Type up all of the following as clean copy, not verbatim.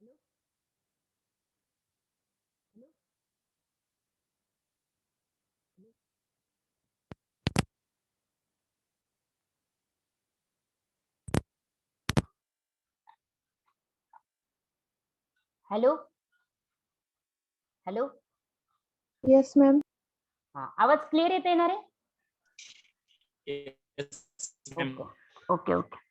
Hello hello. Yes ma'am. हा, आवाज clear येते ना रे? Yes, okay ma'am. Okay okay.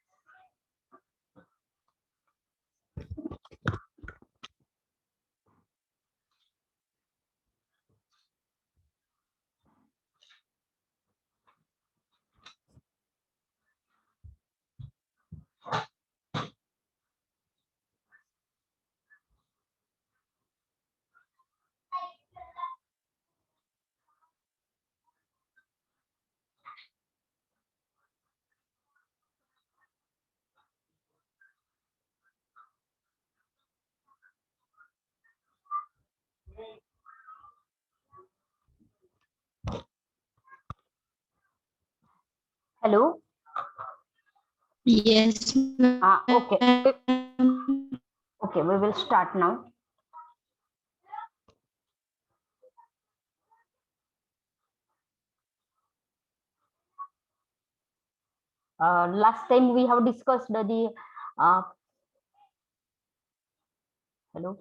Hello. Yes, okay okay, we will start now. Last time we have discussed the hello.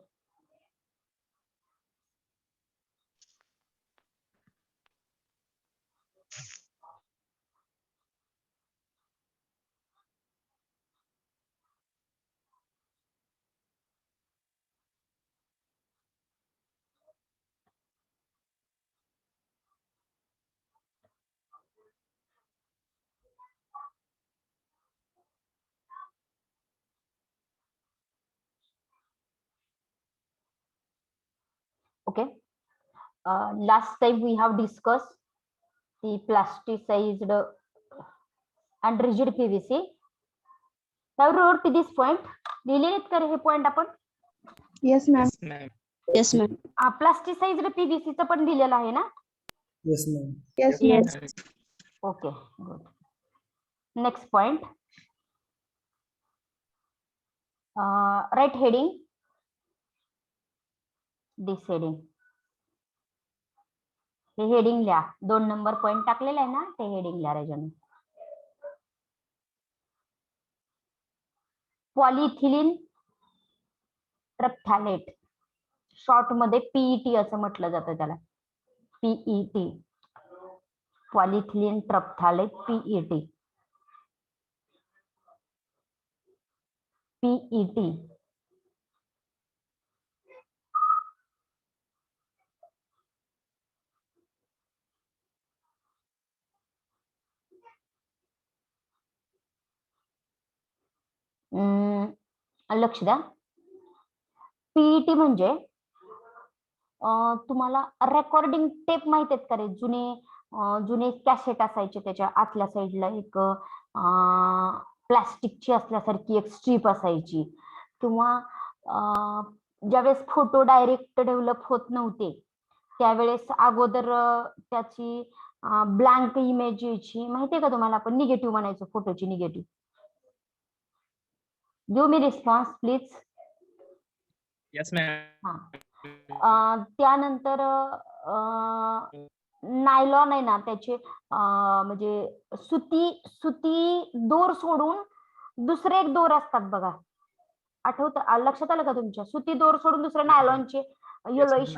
Okay. Last time we have discussed the plasticized and rigid PVC. Have you wrote this point? लिहिलेत का रे हे point आपण? Yes, ma'am. Yes, ma'am. Yes, ma'am. Plasticized PVC चं पण दिलेलं आहे ना? Yes, ma'am. Yes, Yes, ma'am. ma'am. Okay, good. Next point. Write heading. This heading. हे heading लिहा. 2 नंबर पॉइंट टाकलेला आहे ना, ते हेडिंग लिहा राजाने. पॉलिथिलीन ट्रप्थॅलेट, शॉर्ट मध्ये पीईटी असं म्हटलं जातं त्याला. PET, polyethylene terephthalate, PET. PET. लक्ष द्या. पीईटी म्हणजे तुम्हाला रेकॉर्डिंग टेप माहित आहेत का रे? जुने कॅसेट असायचे, त्याच्या आतल्या साईडला एक प्लास्टिकची असल्यासारखी एक स्ट्रीप असायची. किंवा ज्यावेळेस फोटो डायरेक्ट डेव्हलप होत नव्हते त्यावेळेस अगोदर त्याची ब्लँक इमेज यायची, माहितीये का तुम्हाला? आपण निगेटिव्ह म्हणायचो, फोटोची negative. Give me response please. Yes, ma'am. त्यानंतर नायलॉन आहे ना, त्याचे म्हणजे सुती दोर सोडून दुसरे एक दोर असतात बघा, आठवत? लक्षात आलं का तुमच्या? सुती दोर सोडून दुसरे नायलॉनचे येलोइश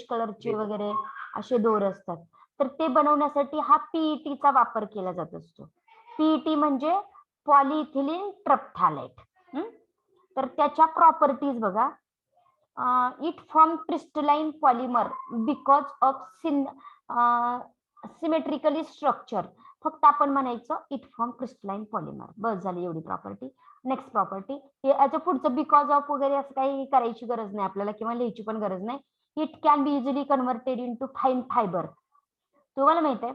कलरचे वगैरे असे दोर असतात. तर ते बनवण्यासाठी हा पीईटीचा वापर केला जात असतो. पीईटी म्हणजे पॉलिइथिलीन ट्रप्थॅलेट. तर त्याच्या प्रॉपर्टीज बघा. It form crystalline polymer because of symmetrically structure. फक्त आपण म्हणायचं इट फॉर्म क्रिस्टलाइन पॉलिमर, बस झाली एवढी प्रॉपर्टी. नेक्स्ट प्रॉपर्टी, याच्या पुढचं बिकॉज ऑफ वगैरे असं काही करायची गरज नाही आपल्याला, किंवा लिहायची पण गरज नाही. It can B easily converted into fine fibre. तुम्हाला माहित आहे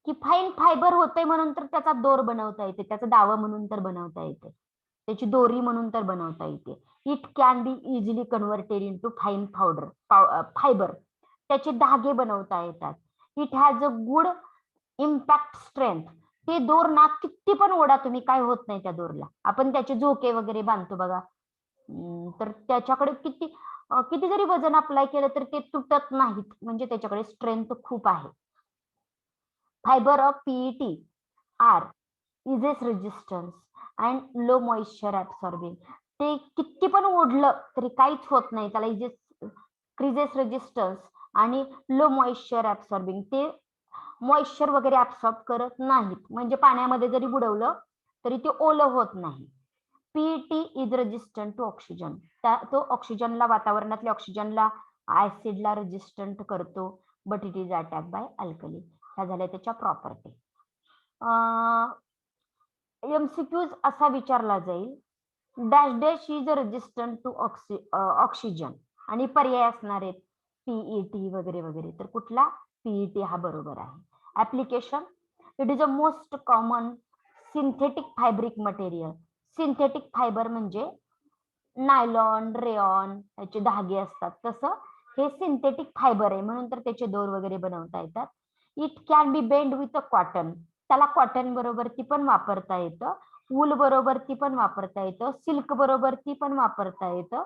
की फाईन फायबर होते म्हणून तर त्याचा दोर बनवता येते, त्याचा दावा म्हणून तर बनवता येते, त्याची दोरी म्हणून तर बनवता येते. It can B easily converted into fine fibre. त्याचे धागे बनवता येतात. It has a good impact strength. ते दोर ना किती पण ओढा तुम्ही, काय होत नाही त्या दोरला. आपण त्याचे झोके वगैरे बांधतो बघा, तर त्याच्याकडे किती जरी वजन अप्लाय केलं तर ते तुटत नाहीत, म्हणजे त्याच्याकडे स्ट्रेंथ खूप आहे. Fibre of PET are is resistance and low moisture absorbing. ते किती पण ओढलं तरी काहीच होत नाही, त्याला इजेस क्रिजेस रेजिस्टन्स आणि लो मॉइश्चर ऍब्सॉर्बिंग. ते मॉइश्चर वगैरे ऍब्सॉर्ब करत नाहीत, म्हणजे पाण्यामध्ये जरी बुडवलं तरी ते ओलं होत नाही. PET is resistant to oxygen. तो ऑक्सिजनला, वातावरणातल्या ऑक्सिजनला, ऍसिडला रेजिस्टंट करतो, but it is attack by alkali. ह्या झाल्या त्याच्या प्रॉपर्टी. एमसीक्यूज असा विचारला जाईल, dash dash is resistant to oxygen, आणि पर्याय असणार आहेत पीईटी वगैरे वगैरे. तर कुठला? पीईटी हा बरोबर आहे. Application, it is a most common synthetic fabric material. Synthetic fibre म्हणजे नायलॉन, रेयॉन याचे धागे असतात, तसं हे सिंथेटिक फायबर आहे, म्हणून तर त्याचे दोर वगैरे बनवता येतात. It can B bend with a cotton. त्याला कॉटन बरोबर ती पण वापरता येतं, वूल बरोबर ती पण वापरता येतं, सिल्क बरोबर ती पण वापरता येतं.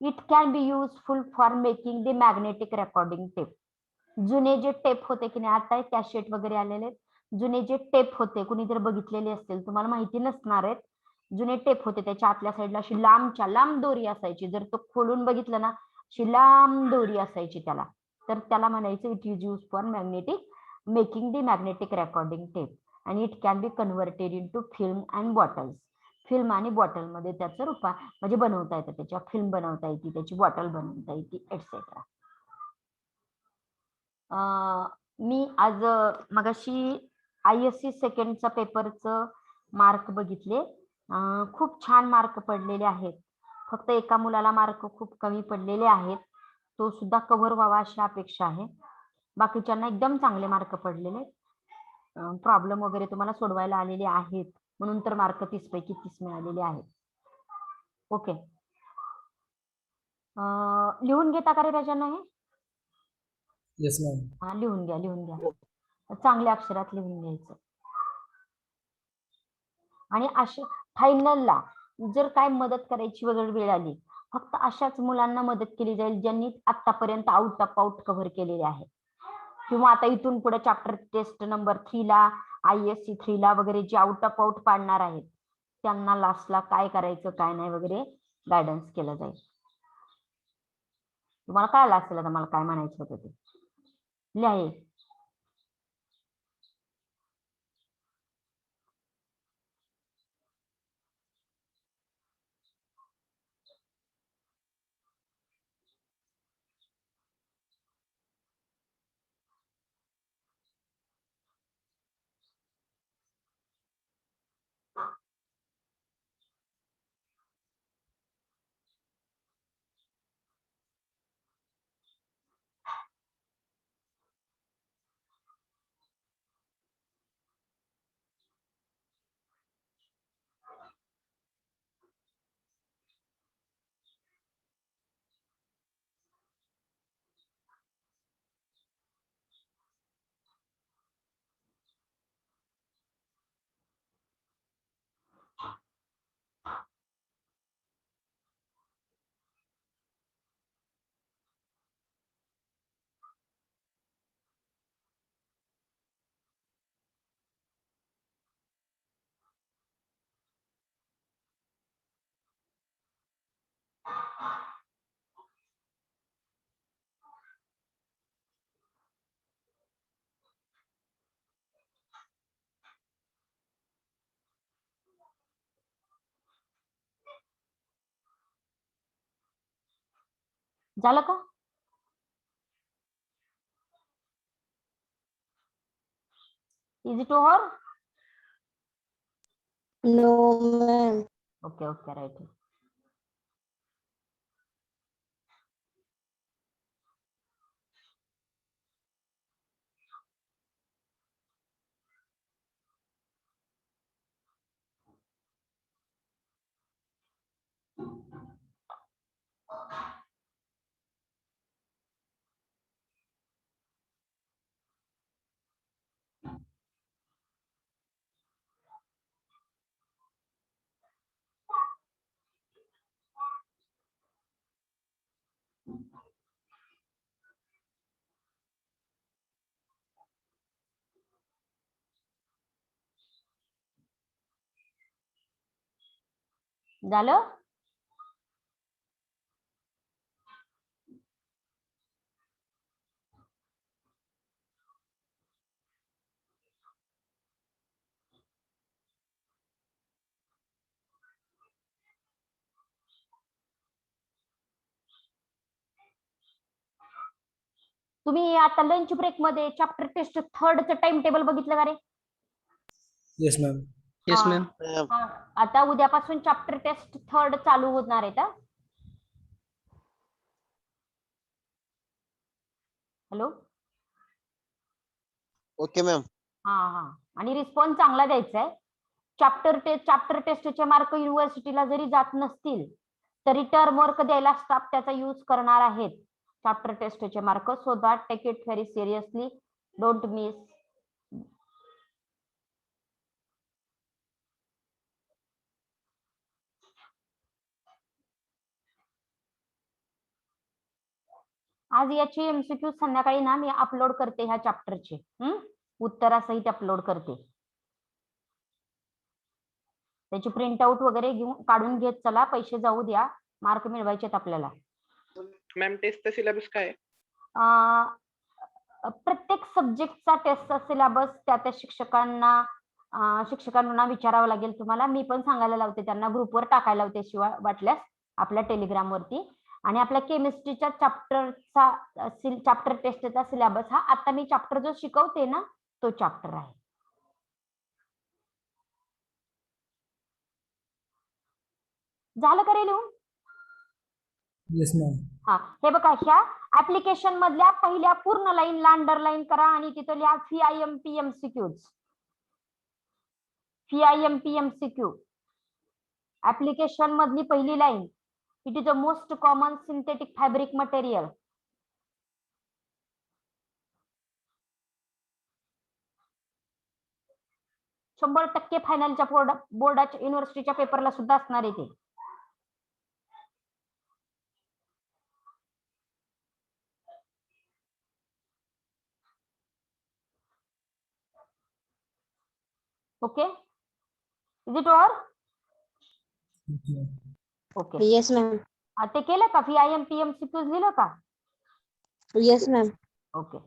It can B useful for making the magnetic recording tape. जुने जे टेप होते की नाही, आता कॅसेट वगैरे आलेले, जुने जे टेप होते, कुणी जर बघितलेले असतील, तुम्हाला माहिती नसणार आहेत. जुने टेप होते त्याच्या आतल्या साईडला अशी लांबच्या लांब दोरी असायची, जर तो खोलून बघितलं ना, अशी लांब दोरी असायची त्याला, तर त्याला म्हणायचं it is use for magnetic making the magnetic recording tape. आणि it can be converted into film and bottles. Film आणि बॉटल मध्ये त्याचं रूपा म्हणजे बनवता येतं, त्याच्या फिल्म बनवता येते, त्याची बॉटल बनवता येते, एक्सेट्रा. मी आज मगाशी ISC सेकंडचा पेपरचं मार्क बघितले, खूप छान मार्क पडलेले आहेत. फक्त एका मुलाला मार्क खूप कमी पडलेले आहेत, तो सुद्धा कव्हर व्हावा अशी अपेक्षा आहे. बाकीच्यांना एकदम चांगले मार्क पडलेले. प्रॉब्लेम वगैरे तुम्हाला सोडवायला आलेले आहेत, म्हणून तर मार्क 30 पैकी 30 मिळालेले आहेत. ओके, लिहून घेता का रे राजांना हे? Yes ma'am. हा, लिहून घ्या, चांगल्या अक्षरात लिहून घ्यायचं. आणि अशा फायनलला जर काय मदत करायची वगैरे वेळ आली, फक्त अशाच मुलांना मदत केली जाईल ज्यांनी आतापर्यंत आउट ऑफ आउट कव्हर केलेले आहे, किंवा आता इथून पुढे चॅप्टर टेस्ट नंबर 3 ला, ISC 3 ला वगैरे जे आउट ऑफ आउट पाडणार आहेत, त्यांना लास्टला काय करायचं काय नाही वगैरे गायडन्स केलं जाईल. तुम्हाला कळलं असेल आता मला काय म्हणायचं होतं ते. लिहा. झालं का? Is it over? No, ma'am. Okay, right. झालं? तुम्ही आता लंच ब्रेक मध्ये चॅप्टर टेस्ट थर्डचं टाइम टेबल बघितलं का रे? Yes, ma'am. Yes, हा. ma'am. हा. आता उद्यापासून चॅप्टर टेस्ट थर्ड चालू होणार आहे का? हॅलो. Okay ma'am. हा हा. आणि रिस्पॉन्स चांगला द्यायचा आहे. चॅप्टर टेस्टचे मार्क युनिव्हर्सिटीला जरी जात नसतील तरी टर्म वर्क द्यायला स्टाफ त्याचा यूज करणार आहेत. चॅप्टर टेस्टचे mark, so that take it very seriously, don't miss. आज याची एमसीक्यू संध्याकाळी ना मी अपलोड करते ह्या चॅप्टरचे, उत्तरासहित अपलोड करते. त्याची प्रिंट आउट वगैरे घेऊन काढून घेत चला, पैसे जाऊ द्या, मार्क मिळवायचेत आपल्याला. मॅम टेस्टचा सिलेबस काय आहे? प्रत्येक सब्जेक्टचा टेस्टचा सिलेबस त्या शिक्षकांना विचारावं लागेल तुम्हाला. मी पण सांगायला लावते त्यांना, ग्रुपवर टाकायला लावते शिवाय वाटल्यास आपल्या टेलिग्राम वरती. आणि आपल्या केमिस्ट्रीच्या चॅप्टर टेस्टचा सिलेबस हा आता मी चॅप्टर जो शिकवते ना तो चॅप्टर आहे. झालं का रे लिहून? Yes, ma'am. हा, हे बघा, ह्या ऍप्लिकेशन मधल्या पहिल्या पूर्ण लाईनला अंडरलाईन करा आणि तिथं लिहा FIMP MCQs. FIMP MCQ application मधली पहिली line. It is a most common synthetic fabric material. शंभर टक्के फायनलच्या बोर्डाच्या युनिव्हर्सिटीच्या पेपरला सुद्धा असणार आहे ते. Okay, is it over? Okay. Okay, Yes, ma'am. ते केलं का? FIMP MCQs लिहिलं का? Yes, ma'am. Okay,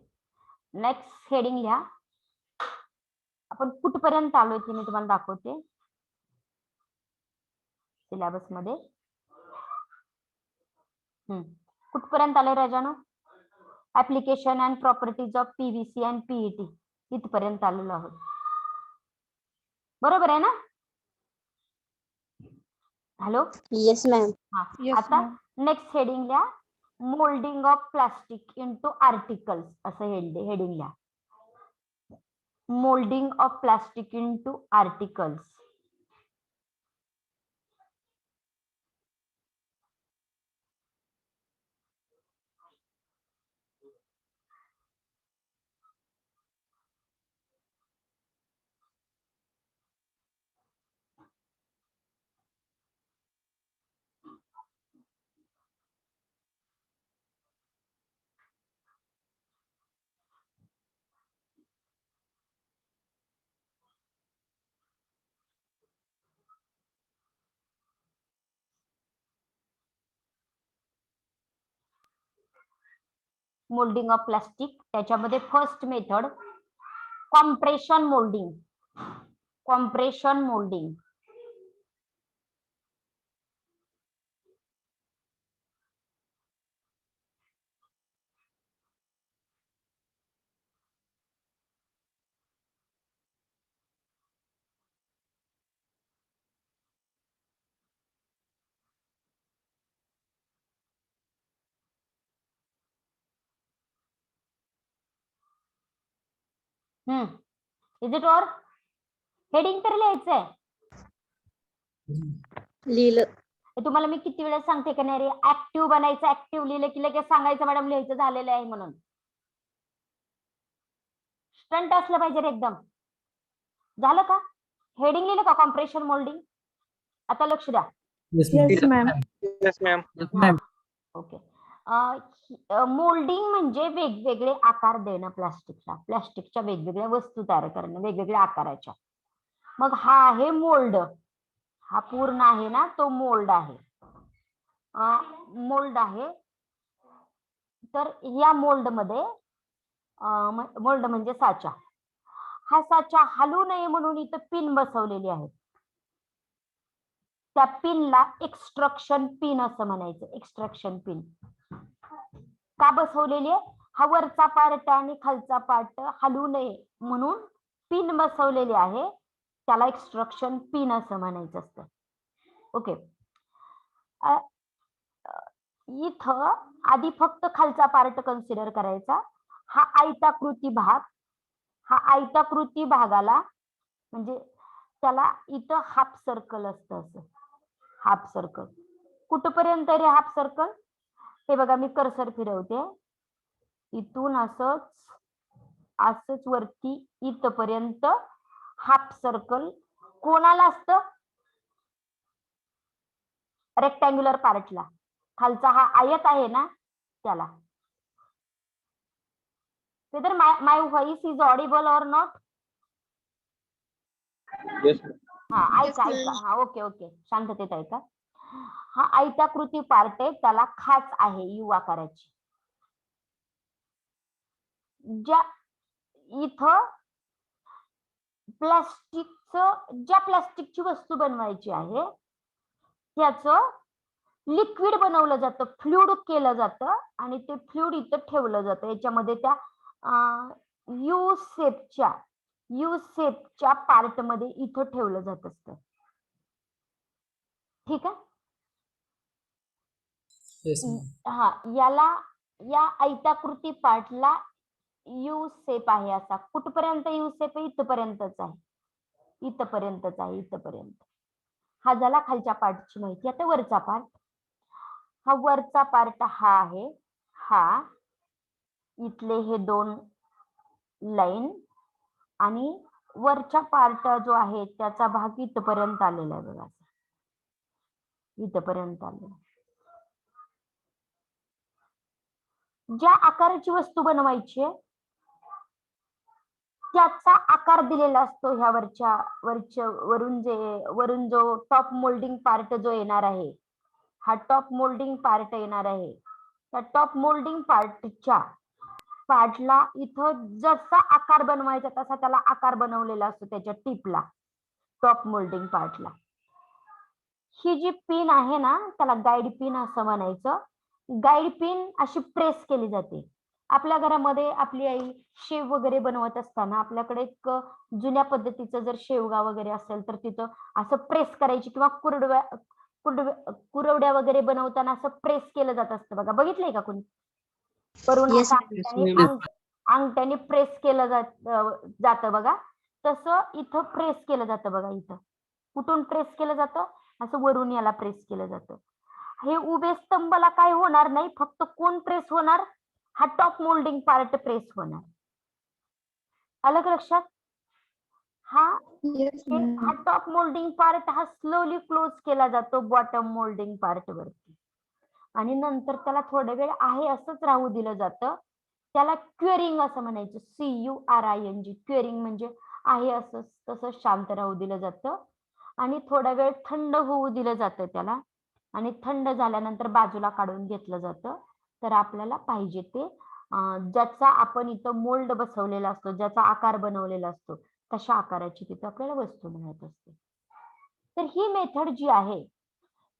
next heading लिहा. आपण कुठपर्यंत आलोय ते मी तुम्हाला दाखवते सिलेबस मध्ये. कुठपर्यंत आलोय राजानो? Application and properties of PVC and PET इथपर्यंत आलेलो आहोत. बरोबर आहे ना? हॅलो. Yes, ma'am. हा, आता नेक्स्ट हेडिंग लिहा, moulding of plastic into articles असं हेडिंग लिहा. Moulding of plastic into articles. Moulding of plastic, त्याच्यामध्ये first method compression moulding. Compression moulding. Is it over? Heading तर लिहायचंय. लिहिलं. तुम्हाला मी किती वेळा सांगते का नाही रे, ऍक्टिव्ह बनायचं. ऍक्टिव्ह लिहिलं की लगेच सांगायचं मॅडम लिहायचं झालेलं आहे म्हणून. स्टंट असलं पाहिजे रे एकदम. झालं का? हेडिंग लिहिलं का कॉम्प्रेशन मोल्डिंग? आता लक्ष द्या. Yes, ma'am. Yes, ma'am. Yes, ma'am. Yes, ma'am. Okay, moulding म्हणजे वेगवेगळे आकार देणं प्लास्टिकला. प्लास्टिकच्या वेगवेगळ्या वस्तू तयार करणं वेगवेगळ्या आकाराच्या. मग हा आहे मोल्ड. हा पूर्ण आहे ना तो मोल्ड आहे. मोल्ड आहे. तर या मोल्ड मध्ये मोल्ड म्हणजे साचा. हा साचा हलू नये म्हणून इथं पिन बसवलेली आहे. त्या पिनला एक्स्ट्रक्शन पिन असं म्हणायचं. एक्स्ट्रॅक्शन पिन का बसवलेली आहे? हा वरचा पार्ट आणि खालचा पार्ट हलू नये म्हणून पिन बसवलेली आहे. त्याला एक्स्ट्रक्शन पिन असं म्हणायचं असतं. ओके. इथं आधी फक्त खालचा पार्ट कन्सिडर करायचा. हा आयताकृती भाग, हा आयताकृती भागाला म्हणजे त्याला इथं हाफ सर्कल असतं. असं हाफ सर्कल कुठपर्यंत रे हाफ सर्कल? हे बघा मी कर्सर फिरवते. इथून असंच असंच वरती इथपर्यंत हाफ सर्कल कोणाला असतं? रेक्टँग्युलर पार्टला. खालचा हा आयत आहे ना त्याला. Whether my voice is audible or not? Yes. हा ऐका ऐका. हा ओके ओके शांततेत ऐका. हा आयताकृती पार्ट आहे, त्याला खाच आहे यू आकाराची. ज्या इथं ज्या प्लास्टिकची वस्तू बनवायची आहे त्याचं लिक्विड बनवलं जातं, फ्लुइड केलं जातं आणि ते फ्लुइड इथं ठेवलं जातं. याच्यामध्ये त्या यू शेपच्या पार्ट मध्ये इथं ठेवलं जात असतं. ठीक आहे. Yes, ma'am. हा याला या आयताकृती पार्टला यू शेप आहे. असा कुठपर्यंत यू शेप आहे? इथपर्यंतच आहे. इथपर्यंतच आहे. इथपर्यंत. हा झाला खालच्या पार्टची माहिती. आता वरचा पार्ट. हा वरचा पार्ट हा आहे. हा इथले हे दोन लाईन आणि वरच्या पार्ट जो आहे त्याचा भाग इथपर्यंत आलेला आहे बघा. इथपर्यंत आलेला. ज्या आकाराची वस्तू बनवायची आहे त्याचा आकार दिलेला असतो. ह्या वरून जो टॉप मोल्डिंग पार्ट जो येणार आहे, हा टॉप मोल्डिंग पार्ट येणार आहे. त्या टॉप मोल्डिंग पार्टला इथं जसा आकार बनवायचा तसा त्याला आकार बनवलेला असतो त्याच्या टिपला, टॉप मोल्डिंग पार्टला. ही जी पिन आहे ना त्याला गाईड पिन असं म्हणायचं. गाईड पिन अशी प्रेस केली जाते. आपल्या घरामध्ये आपली आई शेव वगैरे बनवत असताना आपल्याकडे एक जुन्या पद्धतीचं जर शेवगा वगैरे असेल तर तिथं असं प्रेस करायची किंवा कुरवड्या वगैरे बनवताना असं प्रेस केलं जात असतं बघा. बघितलंय का कोणी? करून Yes, अंगठ्याने प्रेस केलं जातं बघा. तसं इथं प्रेस केलं जातं बघा. इथं कुठून प्रेस केलं जातं? असं वरून याला प्रेस केलं जातं. हे उभे स्तंभला काय होणार नाही, फक्त कोण प्रेस होणार? हा टॉप मोल्डिंग पार्ट प्रेस होणार. आलं का लक्षात? हा टॉप मोल्डिंग पार्ट हा स्लोली क्लोज केला जातो बॉटम मोल्डिंग पार्ट वरती आणि नंतर त्याला थोडा वेळ आहे असंच राहू दिलं जातं. त्याला क्युअरिंग असं म्हणायचं. CURING. क्युअरिंग म्हणजे आहे असं तसं शांत राहू दिलं जातं आणि थोडा वेळ थंड होऊ दिलं जातं त्याला आणि थंड झाल्यानंतर बाजूला काढून घेतलं जातं. तर आपल्याला पाहिजे ते ज्याचा आपण इथं मोल्ड बसवलेला असतो, ज्याचा आकार बनवलेला असतो तशा आकाराची तिथं आपल्याला वस्तू मिळत असते. तर ही मेथड जी आहे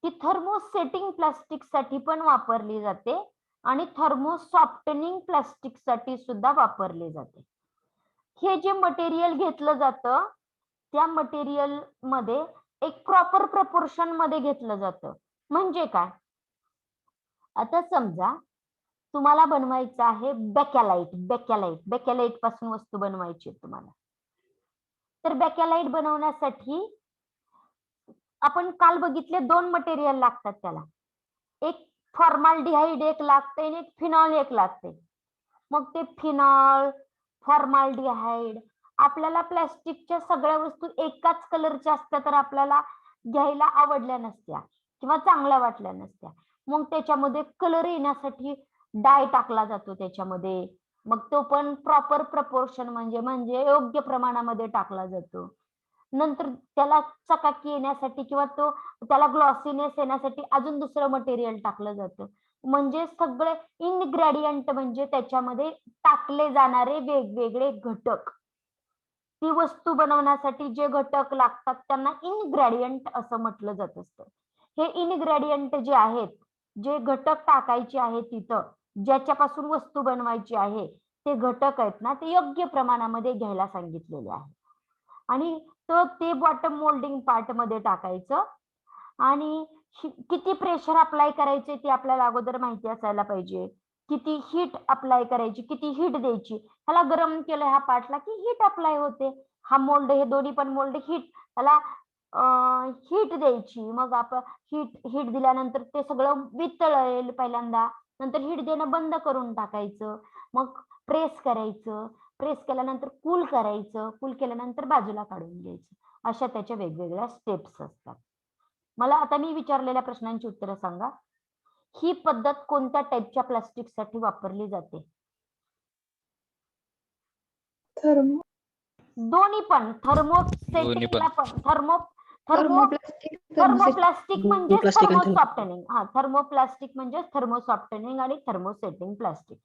ती थर्मोसेटिंग प्लास्टिक साठी पण वापरली जाते आणि थर्मो सॉफ्टनिंग प्लास्टिक साठी सुद्धा वापरली जाते. हे जे मटेरियल घेतलं जातं त्या मटेरियल मध्ये एक प्रॉपर प्रपोर्शन मध्ये घेतलं जातं. म्हणजे काय? आता समजा तुम्हाला बनवायचं आहे बेकॅलाइट पासून वस्तू बनवायची आहे तुम्हाला. तर बेकॅलाइट बनवण्यासाठी आपण काल बघितले 2 मटेरियल लागतात त्याला. एक फॉर्माल्डिहाइड एक लागते आणि एक फिनॉल एक लागते. मग ते फिनॉल, फॉर्माल्डिहाइड आपल्याला प्लास्टिकच्या सगळ्या वस्तू एकाच कलरच्या असत्या तर आपल्याला घ्यायला आवडल्या नसत्या किंवा चांगल्या वाटल्या नसत्या. मग त्याच्यामध्ये कलर येण्यासाठी डाय टाकला जातो त्याच्यामध्ये. मग तो पण प्रॉपर प्रपोर्शन म्हणजे योग्य प्रमाणामध्ये टाकला जातो. नंतर त्याला चकाकी येण्यासाठी किंवा त्याला ग्लॉसीनेस येण्यासाठी अजून दुसरं मटेरियल टाकलं जातं. म्हणजे सगळे इनग्रेडियंट म्हणजे त्याच्यामध्ये टाकले जाणारे वेगवेगळे घटक. ती वस्तू बनवण्यासाठी जे घटक लागतात त्यांना इनग्रेडियंट असं म्हटलं जात असतं. हे इनग्रेडियंट जे आहेत, जे घटक टाकायचे आहेत तिथं, ज्याच्यापासून वस्तू बनवायची आहे, ते घटक आहेत ना, ते योग्य प्रमाणामध्ये घ्यायला सांगितलेले आहे. आणि ते बॉटम मोल्डिंग पार्ट मध्ये टाकायचं आणि किती प्रेशर अप्लाय करायचे ते आपल्याला अगोदर माहिती असायला पाहिजे. किती हीट अप्लाय करायची, किती हीट द्यायची. ह्याला गरम केलं ह्या पार्टला की हीट अप्लाय होते. हा मोल्ड, हे दोन्ही पण मोल्ड त्याला हीट द्यायची. मग आपण हीट दिल्यानंतर ते सगळं वितळेल पहिल्यांदा. नंतर हीट देणं बंद करून टाकायचं. मग प्रेस करायचं. प्रेस केल्यानंतर कूल करायचं. कूल केल्यानंतर बाजूला काढून घ्यायचं. अशा त्याच्या वेगवेगळ्या स्टेप्स असतात. मला आता मी विचारलेल्या प्रश्नांची उत्तरं सांगा. ही पद्धत कोणत्या टाईपच्या प्लास्टिकसाठी वापरली जाते? दोन्ही पण. थर्मोसेटिंगला पण थर्मोप्लास्टिक म्हणजे थर्मोसॉफ्टनिंग. थर्मोप्लास्टिक म्हणजे थर्मोसॉफ्टनिंग आणि थर्मोसेटिंग प्लास्टिक.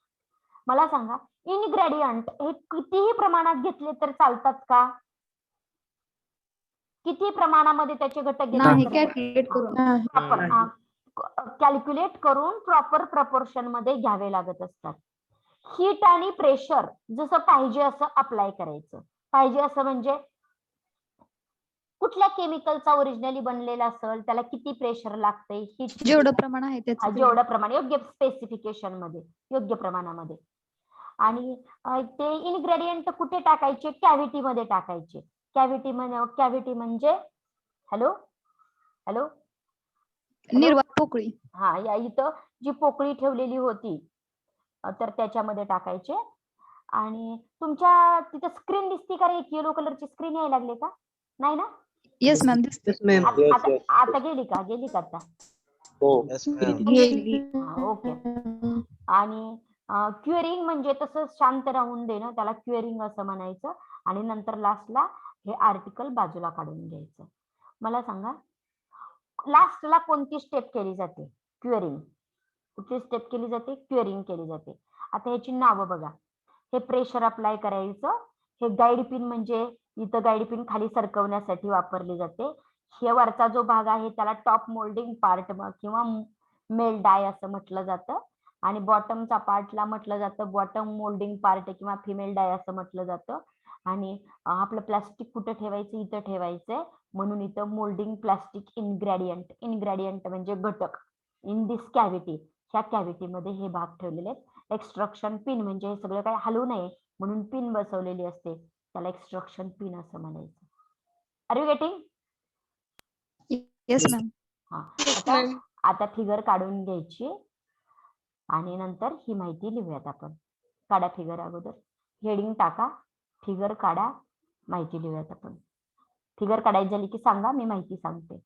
मला सांगा, इनग्रेडियंट हे कितीही प्रमाणात घेतले तर चालतात का? किती प्रमाणामध्ये त्याचे घटक घेतले? कॅल्क्युलेट करून प्रॉपर प्रपोर्शन मध्ये घ्यावे लागत असतात. हीट आणि प्रेशर जसं पाहिजे असं अप्लाय करायचं. पाहिजे असं म्हणजे कुठल्या केमिकलचा ओरिजिनली बनलेला असेल, त्याला किती प्रेशर लागते, जेवढं प्रमाण आहे त्याचं जेवढं प्रमाण योग्य स्पेसिफिकेशन मध्ये, योग्य प्रमाणामध्ये. आणि ते इनग्रेडियंट कुठे टाकायचे? कॅव्हिटी मध्ये टाकायचे. कॅव्हिटी म्हणजे हॅलो हॅलो निर्वात पोकळी. या इथं जी पोकळी ठेवलेली होती तर त्याच्यामध्ये टाकायचे. आणि तुमच्या तिथं स्क्रीन दिसते का रे? येलो कलरची स्क्रीन यायला लागली का? नाही ना? येस मॅम दिसते. आता गेली का आता? ओके. आणि क्युअरिंग म्हणजे तसं शांत राहून देणं, त्याला क्युअरिंग असं म्हणायचं. आणि नंतर लास्टला हे आर्टिकल बाजूला काढून घ्यायचं. मला सांगा, लास्टला कोणती स्टेप केली जाते? क्युअरिंग. कुठली स्टेप केली जाते? क्युअरिंग केली जाते. आता ह्याची नावं बघा. हे प्रेशर अप्लाय करायचं. हे गाईड पिन म्हणजे इथं गाईड पिन खाली सरकवण्यासाठी वापरली जाते. हे वरचा जो भाग आहे त्याला टॉप मोल्डिंग पार्ट किंवा मेल डाय असं म्हटलं जातं. आणि बॉटमचा पार्टला म्हटलं जातं बॉटम मोल्डिंग पार्ट किंवा फिमेल डाय असं म्हटलं जातं. आणि आपलं प्लास्टिक कुठं ठेवायचं? इथं ठेवायचंय. म्हणून इथं मोल्डिंग प्लास्टिक इनग्रेडियंट म्हणजे घटक इन दिस कॅव्हिटी. ह्या कॅव्हिटी मध्ये हे भाग ठेवलेले आहेत. एक्स्ट्रक्शन पिन म्हणजे हे सगळं काही हलू नये म्हणून पिन बसवलेली असते. त्याला एक्स्ट्रक्शन पिन असं म्हणायचं. Are you getting? Yes ma'am. आता फिगर काढून घ्यायची आणि नंतर ही माहिती लिहूयात आपण. काढा फिगर. अगोदर हेडिंग टाका, फिगर काढा, माहिती लिहूयात आपण. फिगर काढायची झाली की सांगा, मी माहिती सांगते.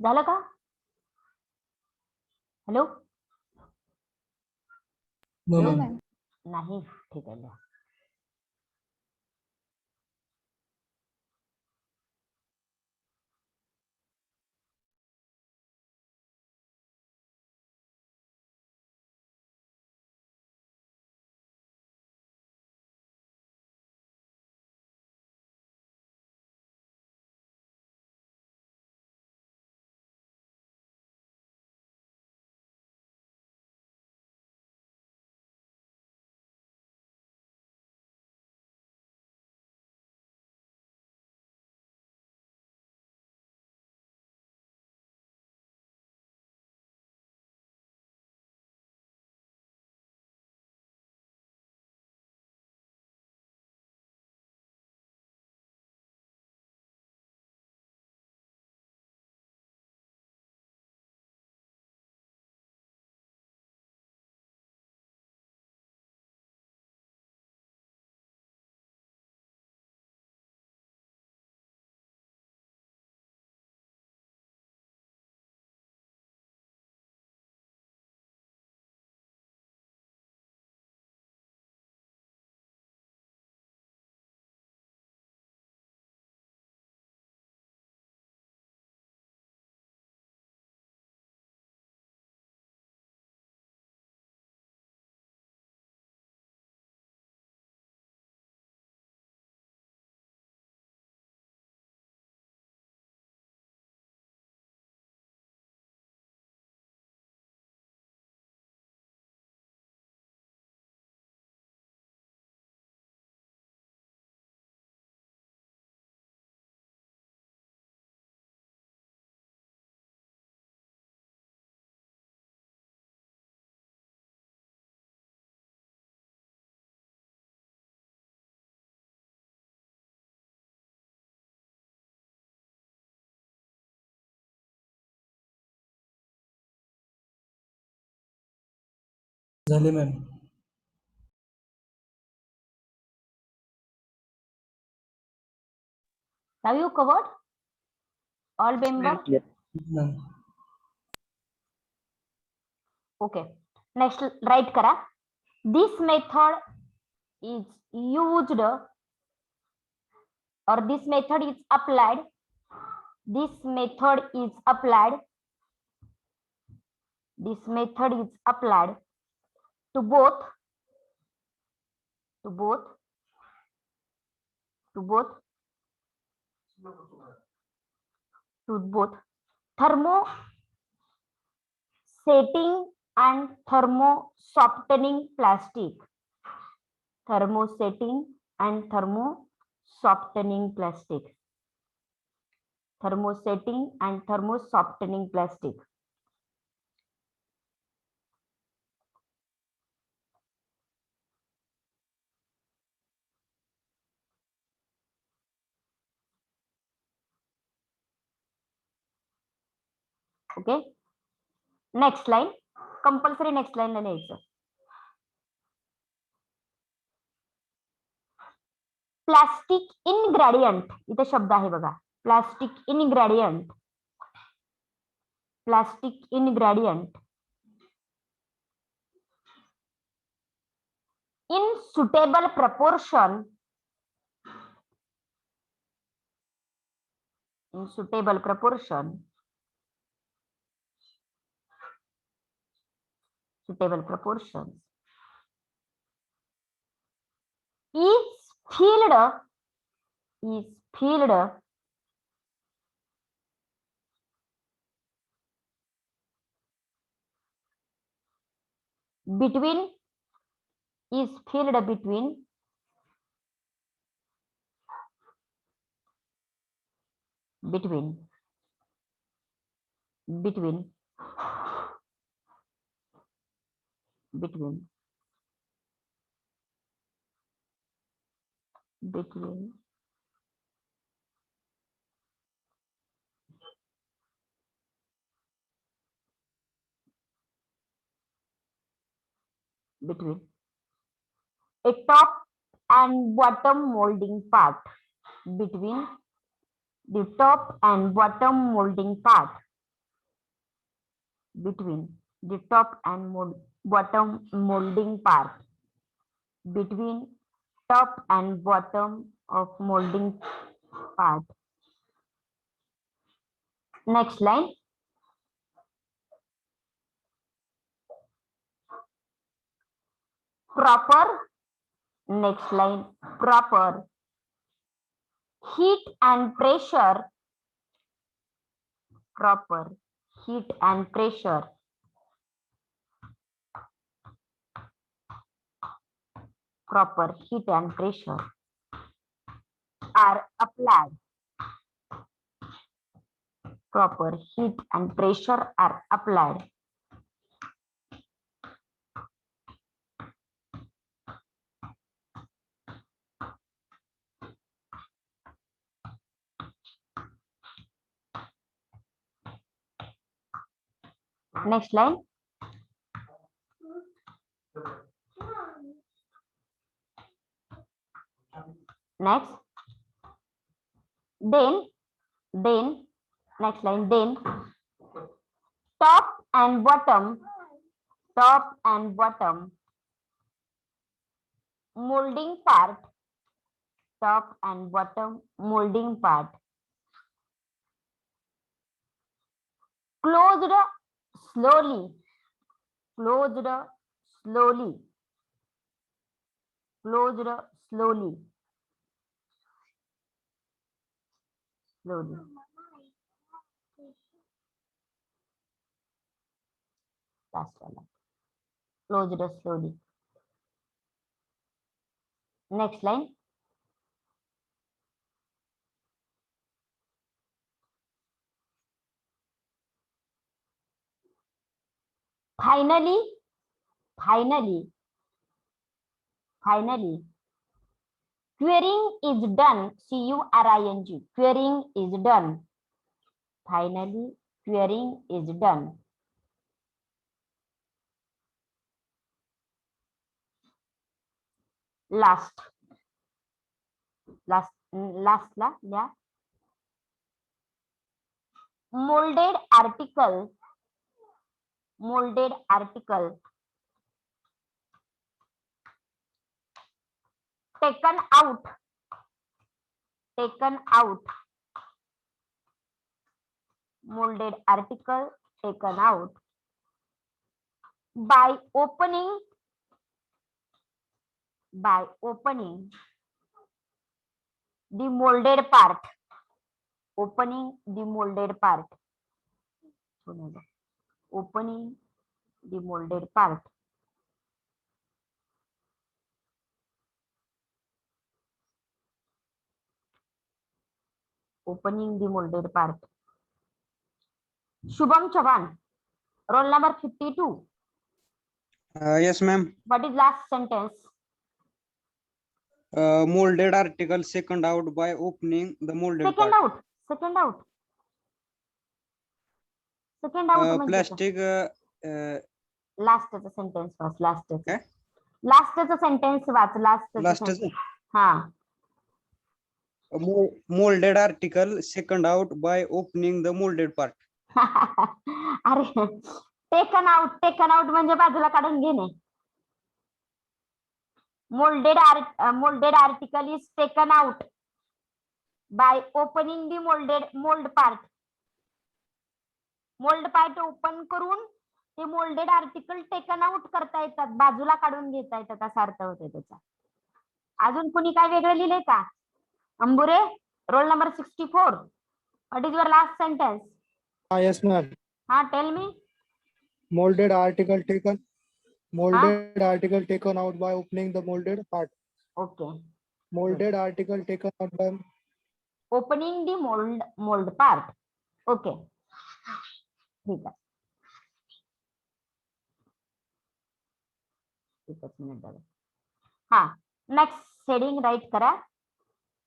झालं का? हॅलो नो हो मॅम. मॅम. नाही, ठीक आहे. लिहा. झाले ma'am. Have you covered all member? Ma'am. Okay. Next, write करा. This method is used or this method is applied. This method is applied. This method is applied to both to both to both to both thermo setting and thermo softening plastic. Thermo setting and thermo softening plastic. Thermo setting and thermo softening plastic. Okay. Next line compulsory next लाईनला लिहायचं. Plastic ingredient इथे शब्द आहे बघा. Plastic ingredient. Plastic ingredient in suitable proportion in suitable proportion suitable proportions is filled between is filled between between between between between between a top and bottom molding part between the top and bottom molding part between the top and bottom molding part, between top and bottom of molding part. Next line. Proper. Next line. Proper heat and pressure. Proper heat and pressure proper heat and pressure are applied. Proper heat and pressure are applied. Next line. Next. Then next line. Then top and bottom molding part, top and bottom molding part closed slowly, closed slowly, closed slowly, slowly. Last one. Closed slowly. Next line. Finally, curing is done. C-U-R-I-N-G. Curing is done. Finally, curing is done. Last ला या molded article taken out molded article taken out by opening the molded part, opening the molded part, opening the molded part. Opening the molded part. Shubham Chavan, roll number 52. Yes, ma'am. What is last sentence? Molded article second out by opening the molded part. Second out. Plastic. Last sentence was last. Okay. Last sentence was last. हाँ. Molded article second out by opening the molded part. अरे taken out म्हणजे बाजूला काढून घेणे. Molded article is taken out by opening the mold part. Mold part open करून ते molded article taken out करता येतात, बाजूला काढून घेता येतात असा अर्थ होतो त्याचा. अजून कोणी काय वेगळं लिहिलंय का? Ambure, roll number 64. What is your last sentence? Yes, ma'am. Tell me. Molded article taken out by opening the molded part. Okay. Molded article taken out by Opening the mold part. Okay. ठीक आहे. Next heading right करा.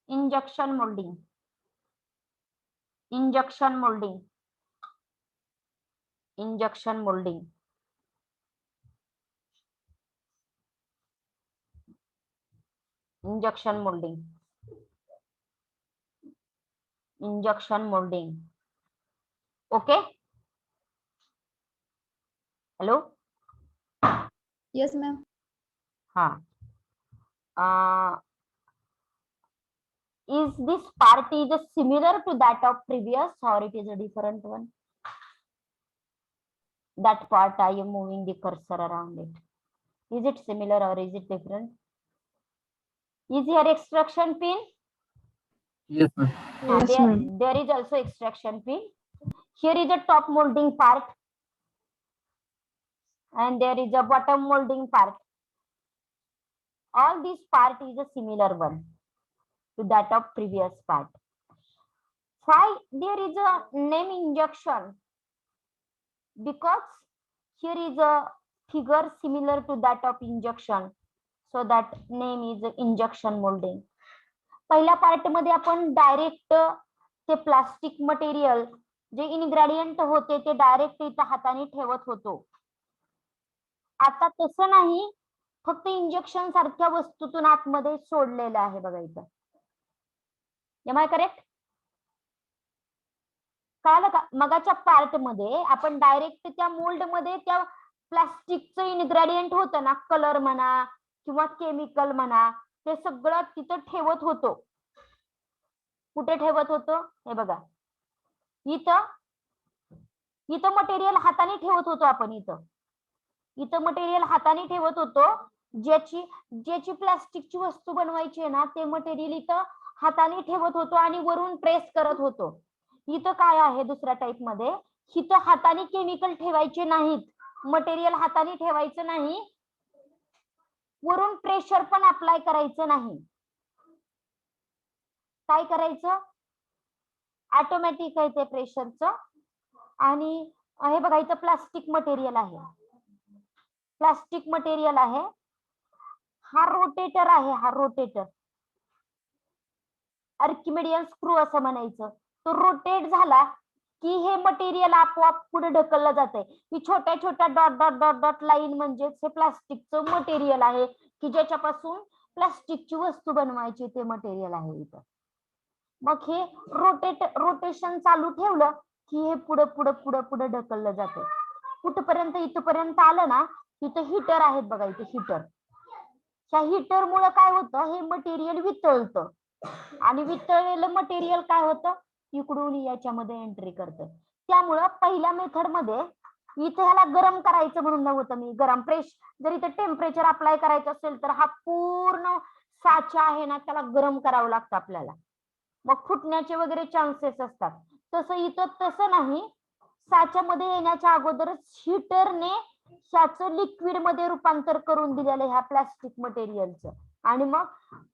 Injection moulding. Okay. Hello. Yes, ma'am. हा. Is this part is similar to that of previous or it is a different one? That part I am moving the cursor around it. Is it similar or is it different? Is here extraction pin? Yes, ma'am. Yes, ma'am. There is also extraction pin. Here is a top molding part and there is a bottom molding part. All these part is a similar one to that of previous part. Why there is a name injection? Because here is a figure similar to that of injection, so that name is injection molding. पहिल्या part मध्ये आपण direct ते plastic material जे ingredient होते ते direct इथं हाताने ठेवत होतो. आता तसं नाही, फक्त इंजेक्शन सारख्या वस्तूतून आतमध्ये सोडलेलं आहे बघा इथं. Am I correct? कळालं का? मगाच्या पार्ट मध्ये आपण डायरेक्ट त्या मोल्ड मध्ये त्या प्लास्टिकचं इनग्रेडियंट होतं ना, कलर म्हणा किंवा केमिकल म्हणा, ते सगळं तिथं ठेवत होतो. कुठे ठेवत होतो? हे बघा इथं. इथं मटेरियल हाताने ठेवत होतो आपण. इथं मटेरियल हाताने ठेवत होतो. ज्याची प्लास्टिकची वस्तू बनवायची आहे ना, ते मटेरियल इथं हाताने ठेवत होतो आणि वरून प्रेस करत होतो. इथं काय आहे दुसऱ्या टाइप मध्ये, इथं हाताने केमिकल ठेवायचे नाहीत, मटेरियल हाताने ठेवायचं नाही, वरून प्रेशर पण अप्लाय करायचं नाही. काय करायचं? ऑटोमॅटिक आहे ते प्रेशरचं. आणि हे बघा इथं प्लास्टिक मटेरियल आहे. प्लास्टिक मटेरियल आहे. हा रोटेटर आहे. हा रोटेटर आर्किमिडियन स्क्रू असं म्हणायचं. तो रोटेट झाला की हे मटेरियल आपोआप पुढे ढकललं जाते. ही छोट्या छोट्या dot dot dot dot line म्हणजे हे प्लास्टिकचं मटेरियल आहे की ज्याच्यापासून प्लास्टिकची वस्तू बनवायची ते मटेरियल आहे इथं. मग हे रोटेशन चालू ठेवलं की हे पुढे पुढे पुढे पुढे ढकललं जातं. कुठपर्यंत? इथपर्यंत आलं ना, इथं हीटर आहेत बघा. इथे हीटर. ह्या हीटर मुळे काय होतं, हे मटेरियल वितळतं आणि वितळलेलं मटेरियल काय होतं, इकडून याच्यामध्ये एंट्री करतं. त्यामुळं पहिल्या मेथड मध्ये इथे ह्याला गरम करायचं म्हणून नव्हतं मी. गरम जर इथं टेम्परेचर अप्लाय करायचं असेल तर हा पूर्ण साचा आहे ना, त्याला गरम करावं लागतं आपल्याला. मग फुटण्याचे वगैरे चान्सेस असतात. तसं इथं तसं नाही. साच्यामध्ये येण्याच्या अगोदरच हीटरने ह्याचं लिक्विड मध्ये रूपांतर करून दिलेलं ह्या प्लास्टिक मटेरियलचं, आणि मग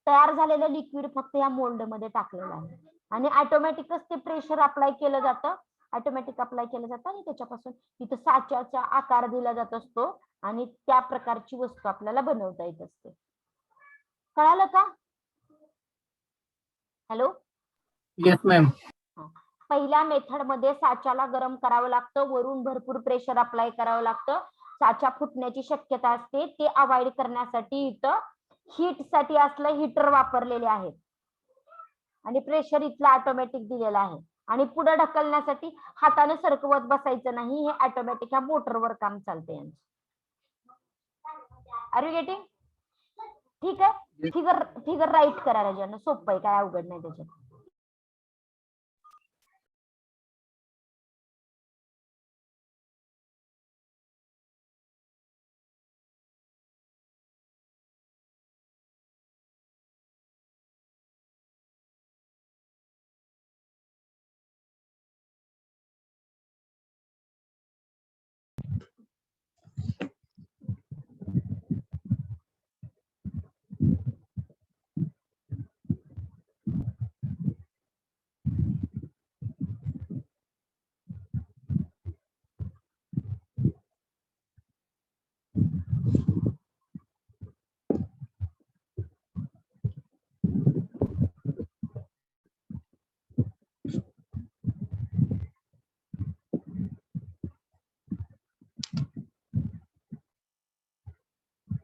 तयार झालेलं लिक्विड फक्त या मोल्ड मध्ये टाकलेलं आहे आणि ऑटोमॅटिकच ते प्रेशर अप्लाय केलं जातं. ऑटोमॅटिक अप्लाय केलं जातं आणि त्याच्यापासून इथं साच्याचा आकार दिला जात असतो आणि त्या प्रकारची वस्तू आपल्याला बनवता येत असते. कळालं का? हॅलो. Yes, ma'am. पहिल्या मेथड मध्ये साच्याला गरम करावं लागतं, वरून भरपूर प्रेशर अप्लाय करावं लागतं. साचा फुटण्याची शक्यता असते. ते अवॉइड करण्यासाठी इथं हीट साठी असलं हीटर वापरलेले आहेत आणि प्रेशर इथलं ऑटोमॅटिक दिलेलं आहे. आणि पुढे ढकलण्यासाठी हाताने सरकवत बसायचं नाही. हे ऑटोमॅटिक ह्या मोटरवर काम चालते यांचं. Are you getting? ठीक आहे. फिगर राईट करा राजांना. सोपं आहे, काय अवघड नाही त्याच्यात.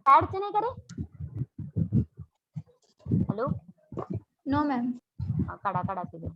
अडचण आहे का रे? हॅलो. No, ma'am. काढा तिथे.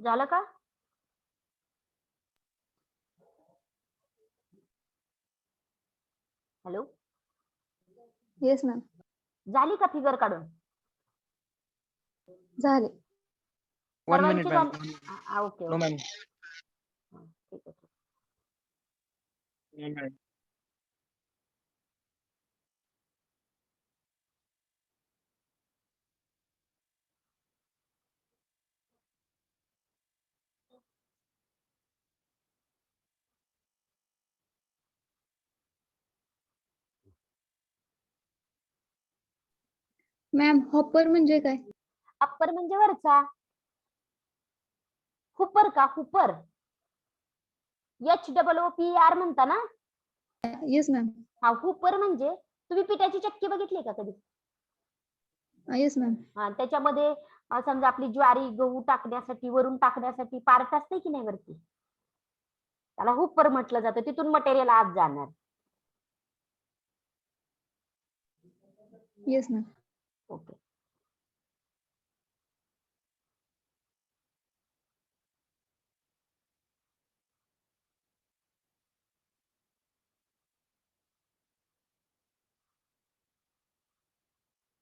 झालं का? Hello, Yes, ma'am. झाली का फिगर काढून? झाले. One minute, सर्वांची ma'am. झाली? Okay No, ma'am. ठीक आहे. No, ma'am. मॅम हॉपर म्हणजे काय? अप्पर म्हणजे वरचा. हुपर का? हुपर. HOOPER म्हणता ना? Yes, ma'am. हा, हुपर म्हणजे तुम्ही पिठाची चक्की बघितली का कधी? Yes, ma'am. हा, त्याच्यामध्ये समजा आपली ज्वारी गहू टाकण्यासाठी वरून टाकण्यासाठी पार्ट असते की नाही वरती, त्याला हुपर म्हटलं जातं. तिथून मटेरियल आत जाणार. Yes, ma'am. Okay.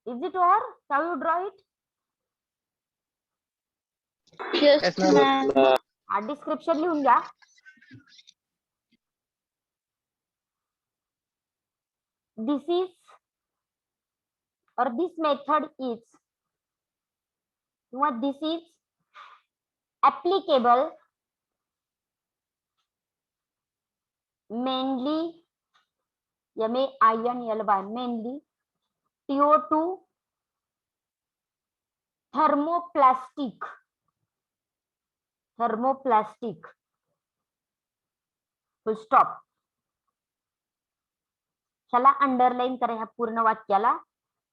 Is it over? Shall you draw it? Yes, ma'am. Description लिहून घ्या. This is or this method is किंवा this is applicable mainly MAINLY mainly TO2 thermoplastic full stop. ह्याला underline करा ह्या पूर्ण वाक्याला.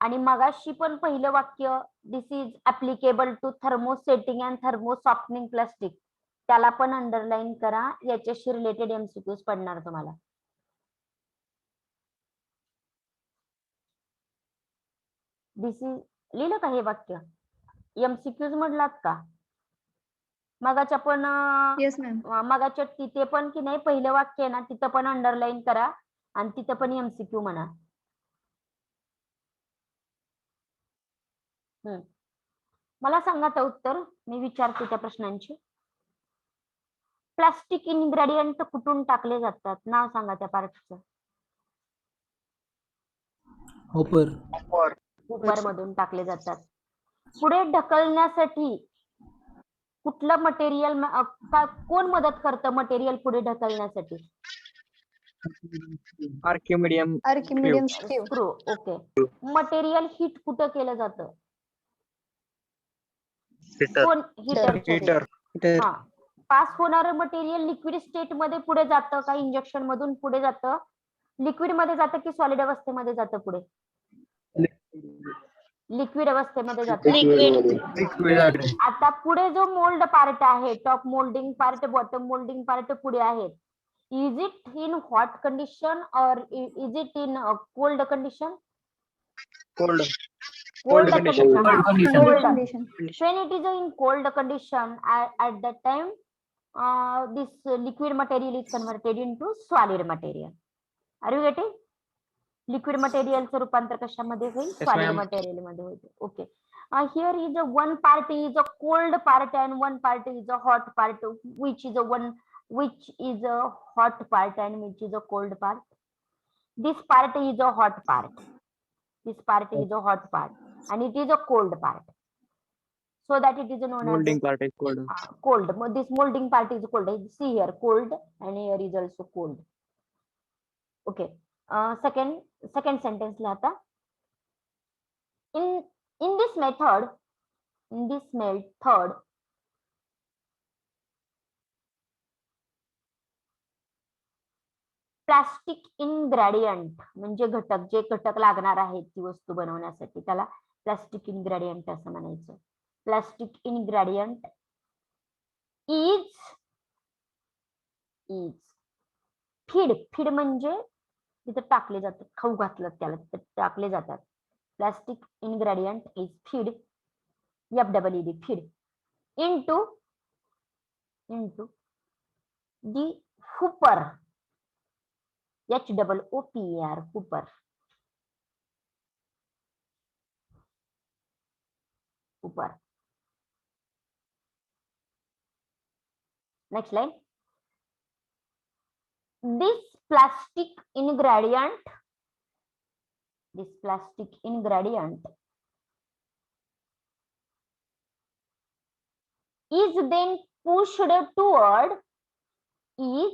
आणि मगाशी पण पहिलं वाक्य this is applicable to thermosetting and thermosoftening plastic, त्याला पण अंडरलाईन करा. याच्याशी रिलेटेड MCQs पडणार तुम्हाला. दिस इज लिहिलं का हे वाक्य? MCQs म्हटलात का? मगाच्या पण Yes, ma'am. मगाच्या तिथे पण की नाही पहिलं वाक्य आहे ना, तिथं पण अंडरलाईन करा आणि तिथं पण MCQ म्हणा. मला सांगा तर उत्तर, मी विचारते त्या प्रश्नांची. प्लास्टिक इन्ग्रेडियंट कुठून टाकले जातात? नाव सांगा त्या पार्टचं. हॉपर. हुपर मधून टाकले जातात. पुढे ढकलण्यासाठी कुठलं मटेरियल, कोण मदत करतं मटेरियल पुढे ढकलण्यासाठी? Archimedean. Archimedean screw. Screw. Okay. Material heat कुठं केलं जातं? कोण? Heater. हा. पास होणारं मटेरियल लिक्विड स्टेट मध्ये पुढे जातं का इंजेक्शन मधून पुढे जातं? लिक्विड मध्ये जातं की सॉलिड अवस्थेमध्ये जातं पुढे? लिक्विड अवस्थेमध्ये जातं. Liquid. आता पुढे जो मोल्ड पार्ट आहे, top moulding part, bottom moulding part पुढे आहेत. Is it in hot condition और is it in cold condition? Cold. Cold condition. condition. Cold condition. When it is in cold condition, at that time, this liquid material is converted into solid material. Are you getting? Liquid मटेरियलचं रूपांतर कशामध्ये होईल? Solid material मध्ये होईल. Okay. Here is a one part is a cold part and one part is a hot part. Which is a hot part and which is a cold part? This part is a hot part. This part is a hot part and it is a cold part. So that it is known Molding as part is cold. cold. This molding part is cold. See here, cold and here is also cold. Okay. Second sentence ला in this method plastic ingredient म्हणजे घटक, जे घटक लागणार आहेत ती वस्तू बनवण्यासाठी, त्याला प्लास्टिक इनग्रेडियंट असं म्हणायचं. प्लास्टिक इनग्रेडियंट इज फीड म्हणजे तिथे टाकले जातात, खाऊ घातलं त्याला तिथे टाकले जातात. Plastic ingredient is feed, FEED, into into the hooper. HOOPER, hooper. Hooper. Next line. This plastic ingredient is then pushed toward, is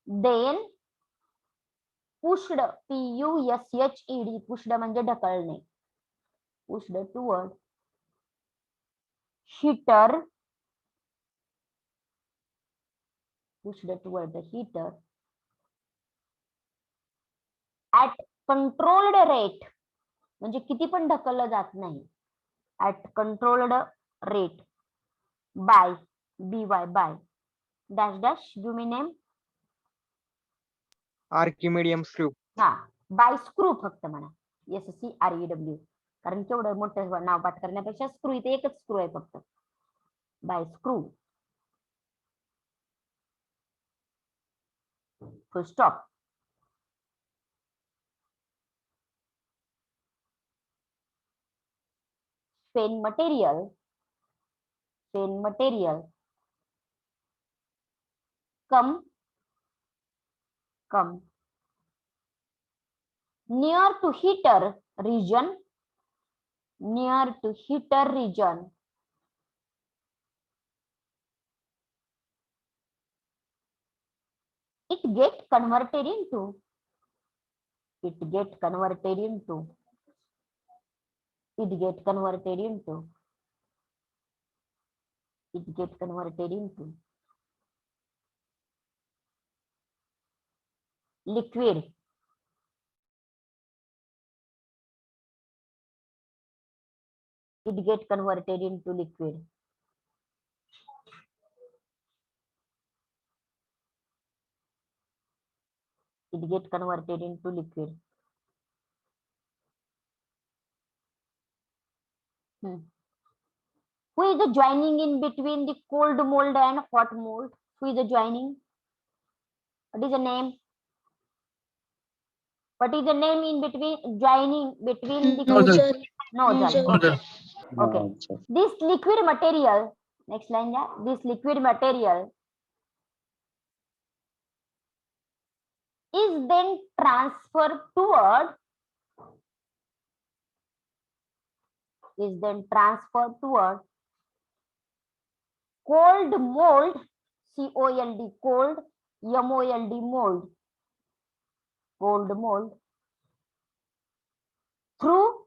then pushed, PUSHED, pushed म्हणजे ढकलणे, pushed toward heater, pushed toward the heater at controlled rate, म्हणजे किती पण ढकललं जात नाही, at controlled rate by by dash dash, give me name. Archimedes screw. हा, bye screw फक्त म्हणा, SCREW, कारण केवढं मोठं नाव पाठ करण्यापेक्षा स्क्रू, इथे एकच स्क्रू आहे फक्त, by screw, full stop. Spent material come near to heater region, it get converted into liquid. It get converted into liquid. It get converted into liquid. Who is the joining in between the cold mold and hot mold? Who is the joining? What is the name? What is the name in between, joining between the Nozzle. nozzle? Okay. Nozzle. Okay. This liquid material, next line, yeah, this liquid material is then transferred toward cold mold, COLD, cold, MOLD, mold, cold mold, through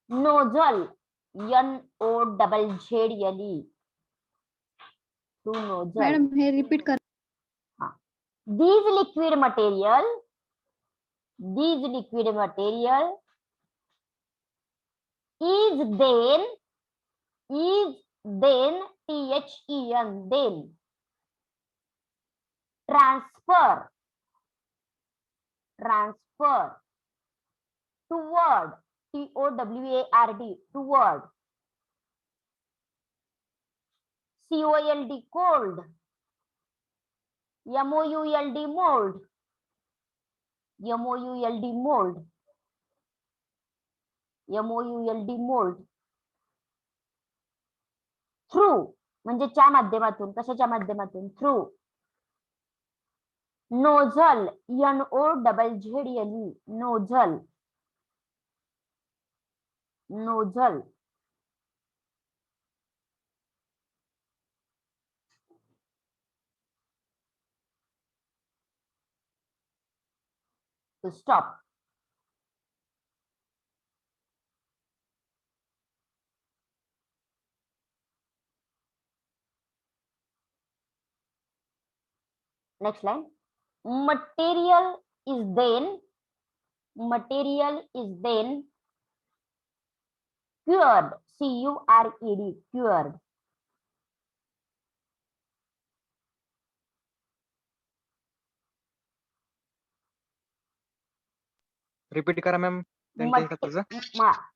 nozzle, NOZZLE, through nozzle. Madam हे repeat करा. These liquid material is then THEN, then transfer toward, TOWARD, toward, COLD, cold, MOULD, mold, through म्हणजे च्या माध्यमातून, कशाच्या माध्यमातून, through nozzle, NOZZLE, nozzle, to stop. Next line. Material is then cured, CURED, cured. Repeat करा ma'am. Sentence तुझं.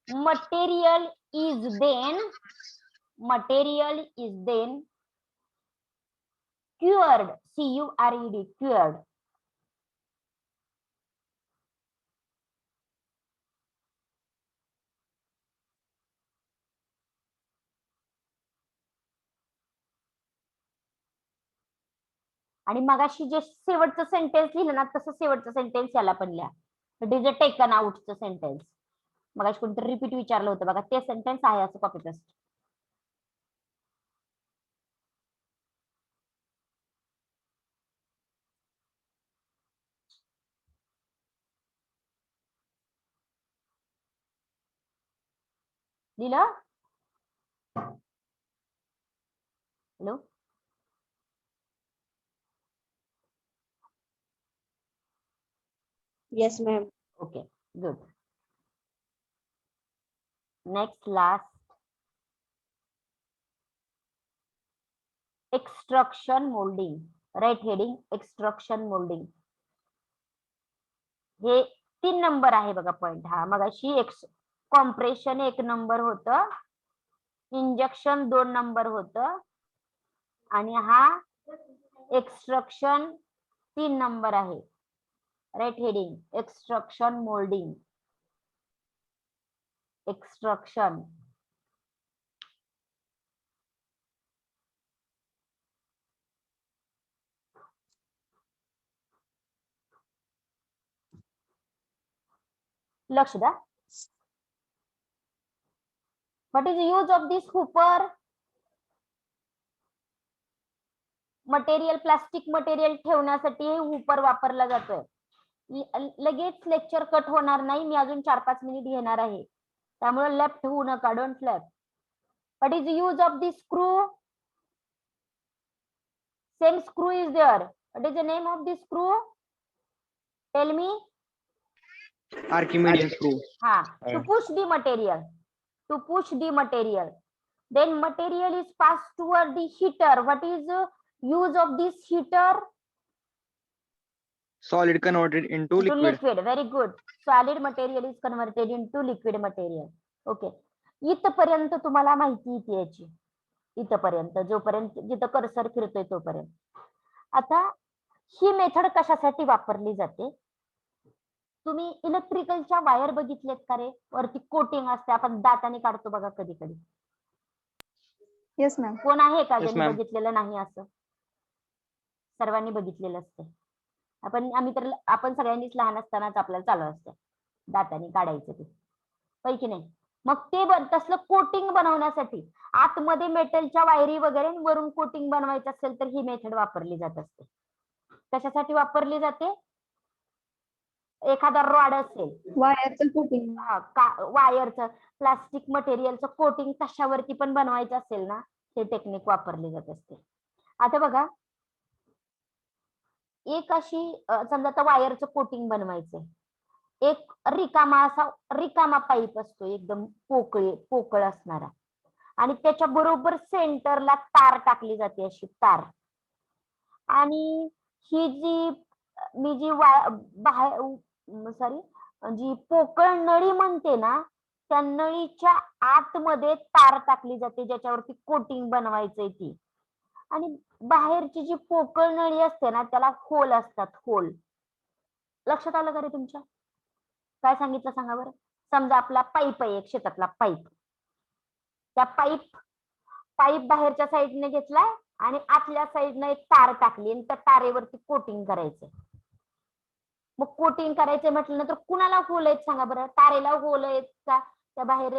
Material is then material is then cured, cured, cured. आणि मगाशी जे शेवटचं सेंटेन्स लिहिलं ना तसं शेवटचं सेंटेन्स याला पण लिहा. इट इज अ टेकन आउटचं सेंटेन्स. मगाशी कोणतरी रिपीट विचारलं होतं बघा, ते सेंटेन्स आहे असं कॉपी पेस्ट. लिहिलं? Hello, Yes, ma'am. okay, good. Next, last, extruction molding. Right heading, extruction molding. हे 3 नंबर आहे बघा पॉइंट. हा मगाशी कॉम्प्रेशन 1 नंबर होतं, इंजेक्शन 2 नंबर होतं आणि हा एक्स्ट्रक्शन 3 नंबर आहे. Write heading, extrusion moulding. Extrusion लक्ष द्या. What is the use of this hooper? Material, plastic material ठेवण्यासाठी हे हूपर वापरला जातोय. लगेच लेक्चर कट होणार नाही, मी अजून 4-5 मिनिट घेणार आहे, त्यामुळे लेफ्ट होऊ नका. Don't left. What is the use of this screw? Same screw is there. What is the name of this screw? Tell me. Archimedean screw. Ha, to push the material. To push the material. Then material is passed toward the heater. What is the use of this heater? Solid converted into To liquid. liquid. Very good. Solid material is converted into liquid material. Okay. इथपर्यंत तुम्हाला माहिती येते याची. इथपर्यंत, जोपर्यंत जिथं cursor फिरतोय तोपर्यंत. आता ही मेथड कशासाठी वापरली जाते? तुम्ही इलेक्ट्रिकलच्या वायर बघितलेत का रे? वरती कोटिंग असते, आपण दाताने काढतो बघा कधी कधी. Yes, ma'am. कोण आहे का Yes, ज्यांनी ma'am. बघितलेलं नाही? असं सर्वांनी बघितलेलं असते. आपण सगळ्यांनीच लहान असतानाच आपल्याला चालू असतं दाताने काढायचं ते, होय की नाही? मग ते तसलं कोटिंग बनवण्यासाठी आतमध्ये मेटलच्या वायरी वगैरे वरून कोटिंग बनवायचं असेल तर ही मेथड वापरली जात असते. कशासाठी वापरली जाते? एखादा रॉड असेल, Wire coating. वायरचं, प्लास्टिक मटेरियलचं कोटिंग कशावरती पण बनवायचं असेल ना, हे टेक्निक वापरली जात असते. आता बघा, एक अशी समजा आता वायरचं कोटिंग बनवायचंय, एक रिकामा पाईप असतो, एकदम पोकळ असणारा, आणि त्याच्या बरोबर सेंटरला तार टाकली जाते, अशी तार. आणि ही जी पोकळ नळी म्हणते ना, त्या नळीच्या आतमध्ये तार टाकली जाते ज्याच्यावरती कोटिंग बनवायचंय ती. आणि बाहेरची जी पोकळ नळी असते ना, त्याला होल असतात, होल. लक्षात आलं का रे तुमच्या? काय सांगितलं सांगा बरं. समजा आपला पाईप आहे, एक शेतातला पाईप. त्या पाईप बाहेरच्या साईडने घेतलाय आणि आतल्या साईडने एक तार टाकली आणि त्या तारेवरती कोटिंग करायचंय. मग कोटिंग करायचंय म्हटल्यानंतर कुणाला होल आहेत सांगा बरं? तारेला होल आहेत का त्या बाहेर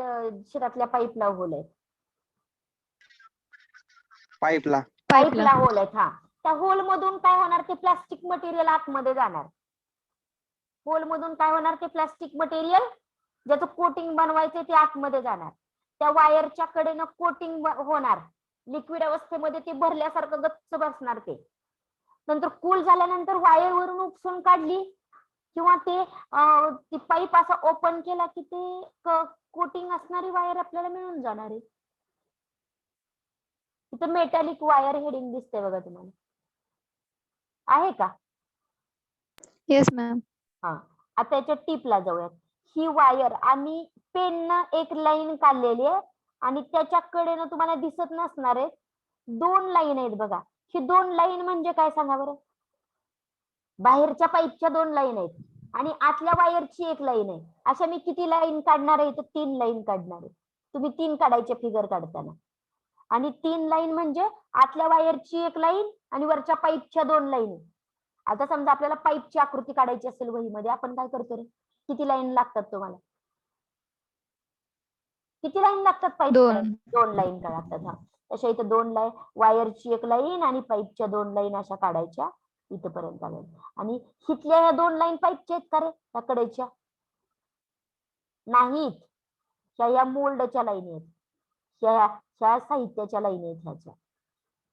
शेतातल्या पाईपला होल आहेत? पाईपला होल आहेत. हा, त्या होल मधून काय होणार? ते प्लास्टिक मटेरियल आतमध्ये जाणार. होल मधून काय होणार? ते प्लास्टिक मटेरियल ज्याचं कोटिंग बनवायचंय ते आतमध्ये जाणार. त्या वायरच्या कडेनं कोटिंग होणार, लिक्विड अवस्थेमध्ये ते भरल्यासारखं गच्च बसणार. ते नंतर कूल झाल्यानंतर वायर वरून उपसून काढली किंवा ती पाईप असा ओपन केला की ते कोटिंग असणारी वायर आपल्याला मिळून जाणार आहे. इथं मेटॅलिक वायर हेडिंग दिसते बघा तुम्हाला, आहे का? Yes, ma'am. हा, आता याच्या टिपला जाऊयात. ही वायर आम्ही पेननं एक लाईन काढलेली आहे आणि त्याच्या कडेनं तुम्हाला दिसत नसणार आहे 2 लाईन आहेत बघा. ही 2 लाईन म्हणजे काय सांगा बरं? बाहेरच्या पाईपच्या 2 लाईन आहेत आणि आतल्या वायरची 1 लाईन आहे. अशा मी किती लाईन काढणार आहे? तर 3 लाईन काढणार आहे. तुम्ही 3 काढायचे फिगर काढताना. आणि 3 लाईन म्हणजे आतल्या वायरची 1 लाईन आणि वरच्या पाईपच्या 2 लाईन. आता समजा आपल्याला पाईपची आकृती काढायची असेल वहीमध्ये, आपण काय करतो रे? किती लाईन लागतात तुम्हाला? किती लाईन लागतात पाईप? 2 लाईन का लागतात. हा, तशा इथं 2 लाईन, वायरची 1 लाईन आणि पाईपच्या 2 लाईन अशा काढायच्या इथपर्यंत आल्या. आणि हिथल्या ह्या 2 लाईन पाईपच्या आहेत का रे? त्या कडेच्या नाहीत. या मोल्डच्या लाईन आहेत. ह्या साहित्याच्या लाईन आहेत ह्याच्या.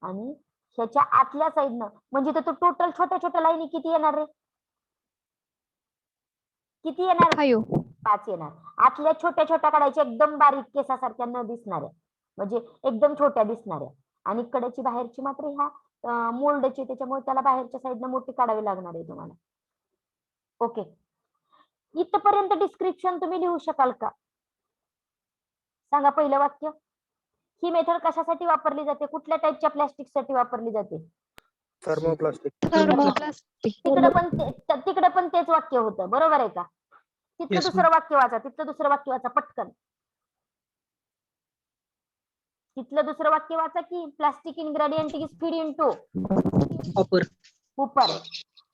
आणि ह्याच्या आतल्या साईडनं म्हणजे तो टोटल छोट्या छोट्या लाईनी किती येणार रे? किती येणार? 5 येणार. आतल्या छोट्या छोट्या काढायच्या, एकदम बारीक केसासारख्या न दिसणाऱ्या, म्हणजे एकदम छोट्या दिसणाऱ्या. आणि कडेची बाहेरची मात्र ह्या मोल्डची, त्याच्यामुळे त्याला बाहेरच्या साईडनं मोठी काढावी लागणार आहे तुम्हाला. ओके, इथपर्यंत डिस्क्रिप्शन तुम्ही लिहू शकाल का? सांगा पहिलं वाक्य. ही मेथड कशासाठी वापरली जाते? कुठल्या टाईपच्या प्लॅस्टिक साठी वापरली जाते? Thermoplastic. तिकडे पण तेच वाक्य होतं, बरोबर आहे का? तिथलं Yes, दुसरं वाक्य वाचा. तिथलं दुसरं वाक्य वाचा पटकन. तिथलं दुसरं वाक्य वाचा की plastic ingredient is feed into hopper.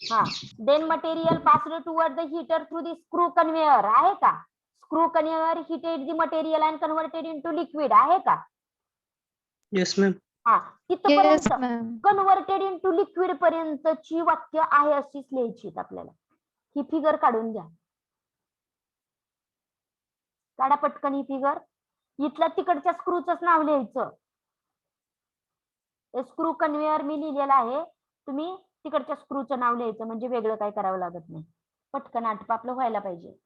हा, then material passed toward the heater through the screw conveyor. आहे का? Screw conveyor heated the material and converted into liquid. आहे का? Yes ma'am. हा, तिथपर्यंत Yes, ma'am. Converted into liquid पर्यंतची वाक्य आहे अशीच लिहायची आपल्याला. ही फिगर काढून घ्या. काढा पटकन ही फिगर. इथल्या तिकडच्या स्क्रूचंच नाव लिहायचं. स्क्रू कन्व्हेयर मी लिहिलेलं आहे, तुम्ही तिकडच्या स्क्रूचं नाव लिहायचं, म्हणजे वेगळं काय करावं लागत नाही. पटकन आटपा, आपलं व्हायला पाहिजे.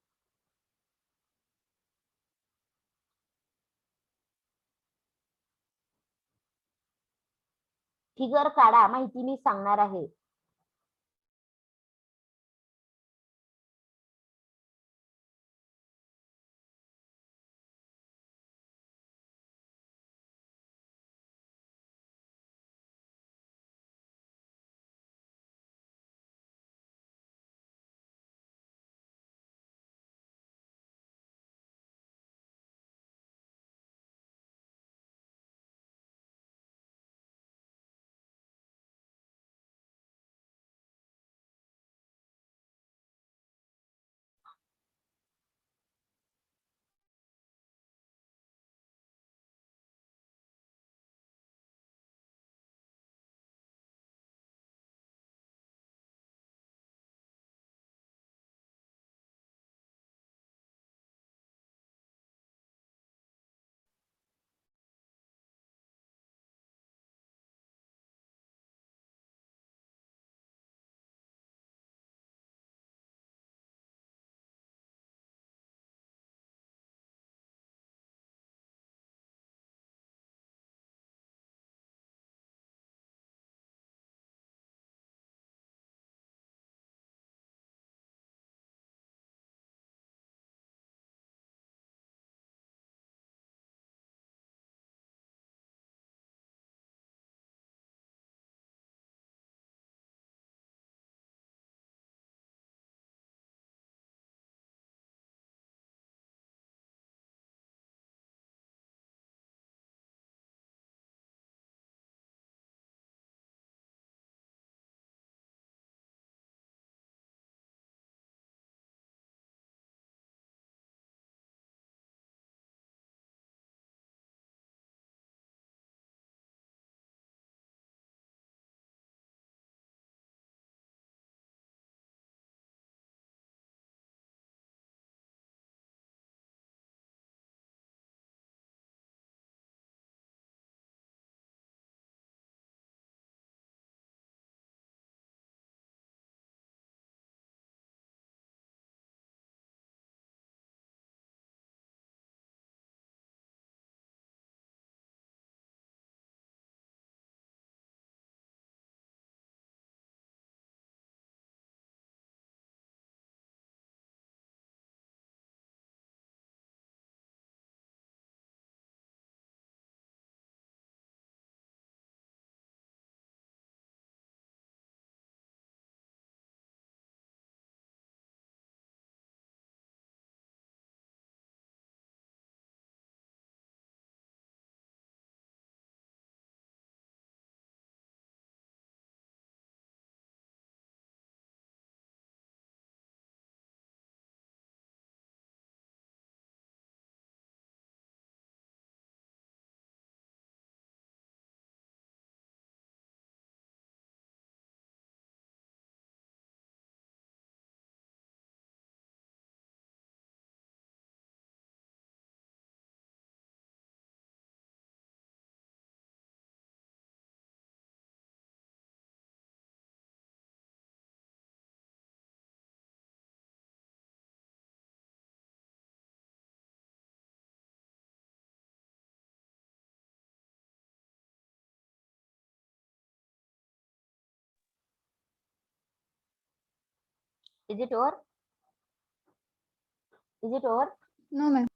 फिगर काढा, माहिती मी सांगणार आहे. Is it over? Is it over? No, ma'am.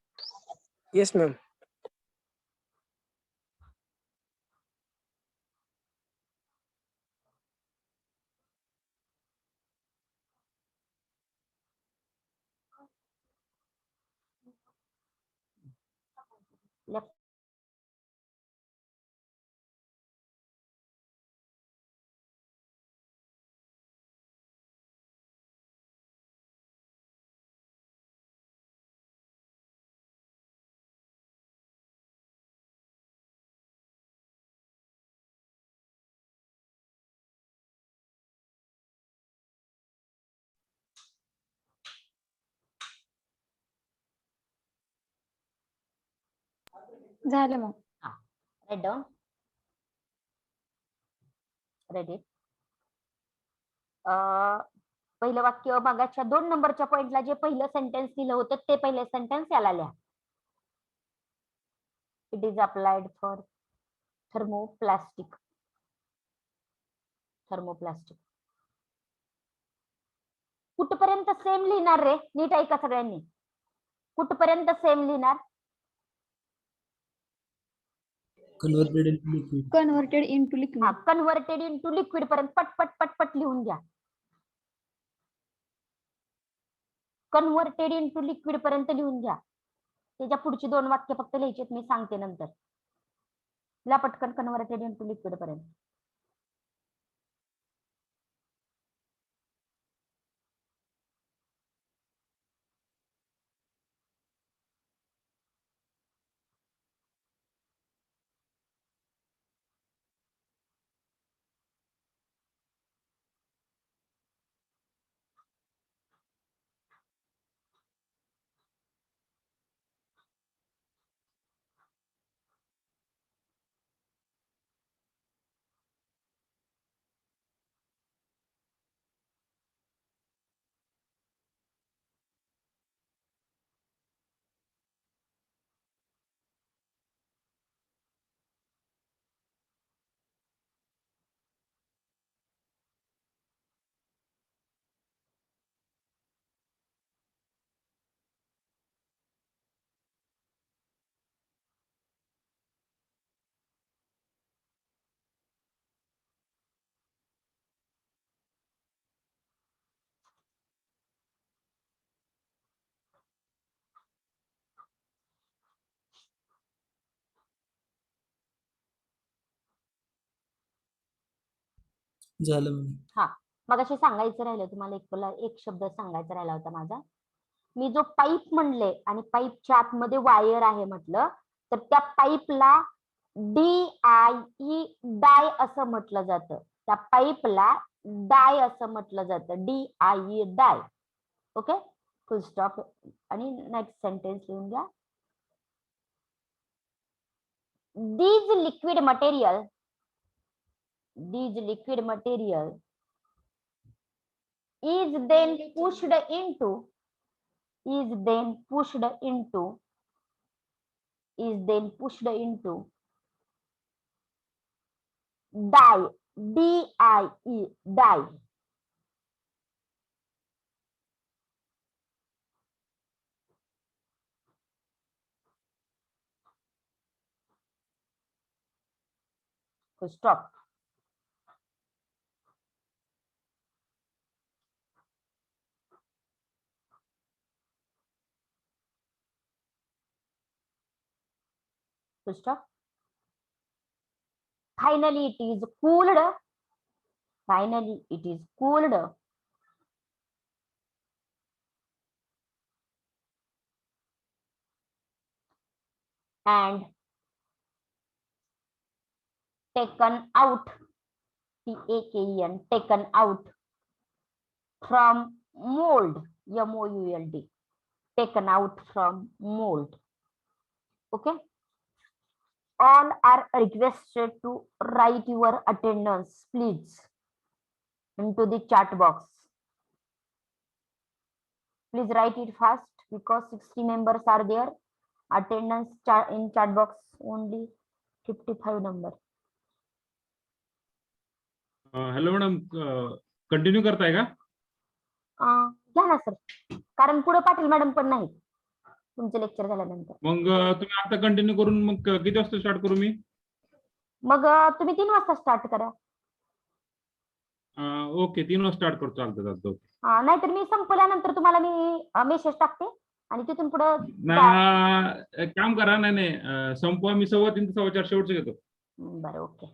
Yes, ma'am. Left. झालं मग. Write down. Read it. पहिलं वाक्य मागाच्या 2 नंबरच्या पॉइंटला जे पहिलं सेंटेन्स दिलं होतं ते पहिले सेंटेन्स याला लिहा. It is applied for thermoplastic. Thermoplastic कुठपर्यंत सेम लिहिणार रे? नीट ऐका सगळ्यांनी. कुठपर्यंत सेम लिहिणार? Converted into liquid. Converted into liquid. Converted into liquid पर्यंत पटपट पटपट लिहून घ्या. कन्व्हर्टेड इंटू लिक्विड पर्यंत लिहून घ्या. त्याच्या पुढची 2 वाक्य फक्त लिहायची मी सांगते नंतर. ला पटकन कन्व्हर्टेड इंटू लिक्विड पर्यंत. झालं मॅम. मगाशी सांगायचं राहिलं तुम्हाला एक शब्द सांगायचा राहिला होता माझा. मी जो पाईप म्हणले आणि पाईपच्या आतमध्ये वायर आहे म्हटलं तर त्या पाईपला DIE डाय असं म्हटलं जातं. त्या पाईपला डाय असं म्हटलं जातं. DIE die. Okay, full stop. आणि नेक्स्ट सेंटेन्स लिहून घ्या. These liquid material is then pushed into dye. DIE dye. Full stop. Full stop. Finally it is cooled. And taken out. TAKEN. Taken out from mold. MOULD. Taken out from mold. Okay. All are requested to write your attendance, please, into the chat box. Please write it fast because 60 members are there. Attendance in chat box only 55 number. Hello madam, continue करताय का? घ्या ना sir, कारण पुढे Patil madam पण नाहीत तुमचे lecture झाल्यानंतर. मग तुम्ही आता कंटिन्यू करून मग किती वाजता स्टार्ट करू मी? मग तुम्ही 3 वाजता स्टार्ट करा. ओके 3 वाजता स्टार्ट करतो. चालतं. नाहीतर मी संपल्यानंतर तुम्हाला मी मेसेज टाकते आणि तिथून पुढे एक काम करा. नाही संपवा, मी 3:15 ते 4:15 शेवटचं घेतो. बरं ओके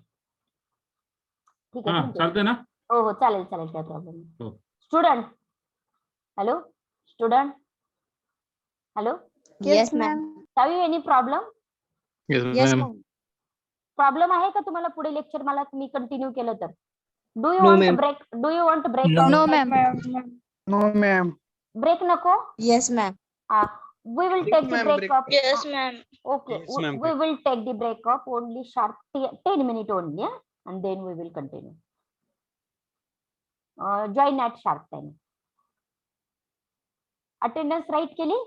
ठीक हा आहे. चालतंय ना? हो चालेल काय प्रॉब्लेम नाही. हो. Student hello student hello Yes, ma'am. Have you any problem? Yes, ma'am. Problem आहे का तुम्हाला पुढे लेक्चर मला तुम्ही कंटिन्यू केलं तर? Do you No, want ma'am. Break? Do you want break? No, ma'am. No, ma'am. Break नको? Yes, ma'am. We will take the ma'am, break break. up. Yes, ma'am. Okay, Yes, ma'am, we will take the break up only sharp 10 minutes only, yeah? And then we will continue. Join at sharp 10. Attendance right केली?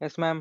Yes, ma'am.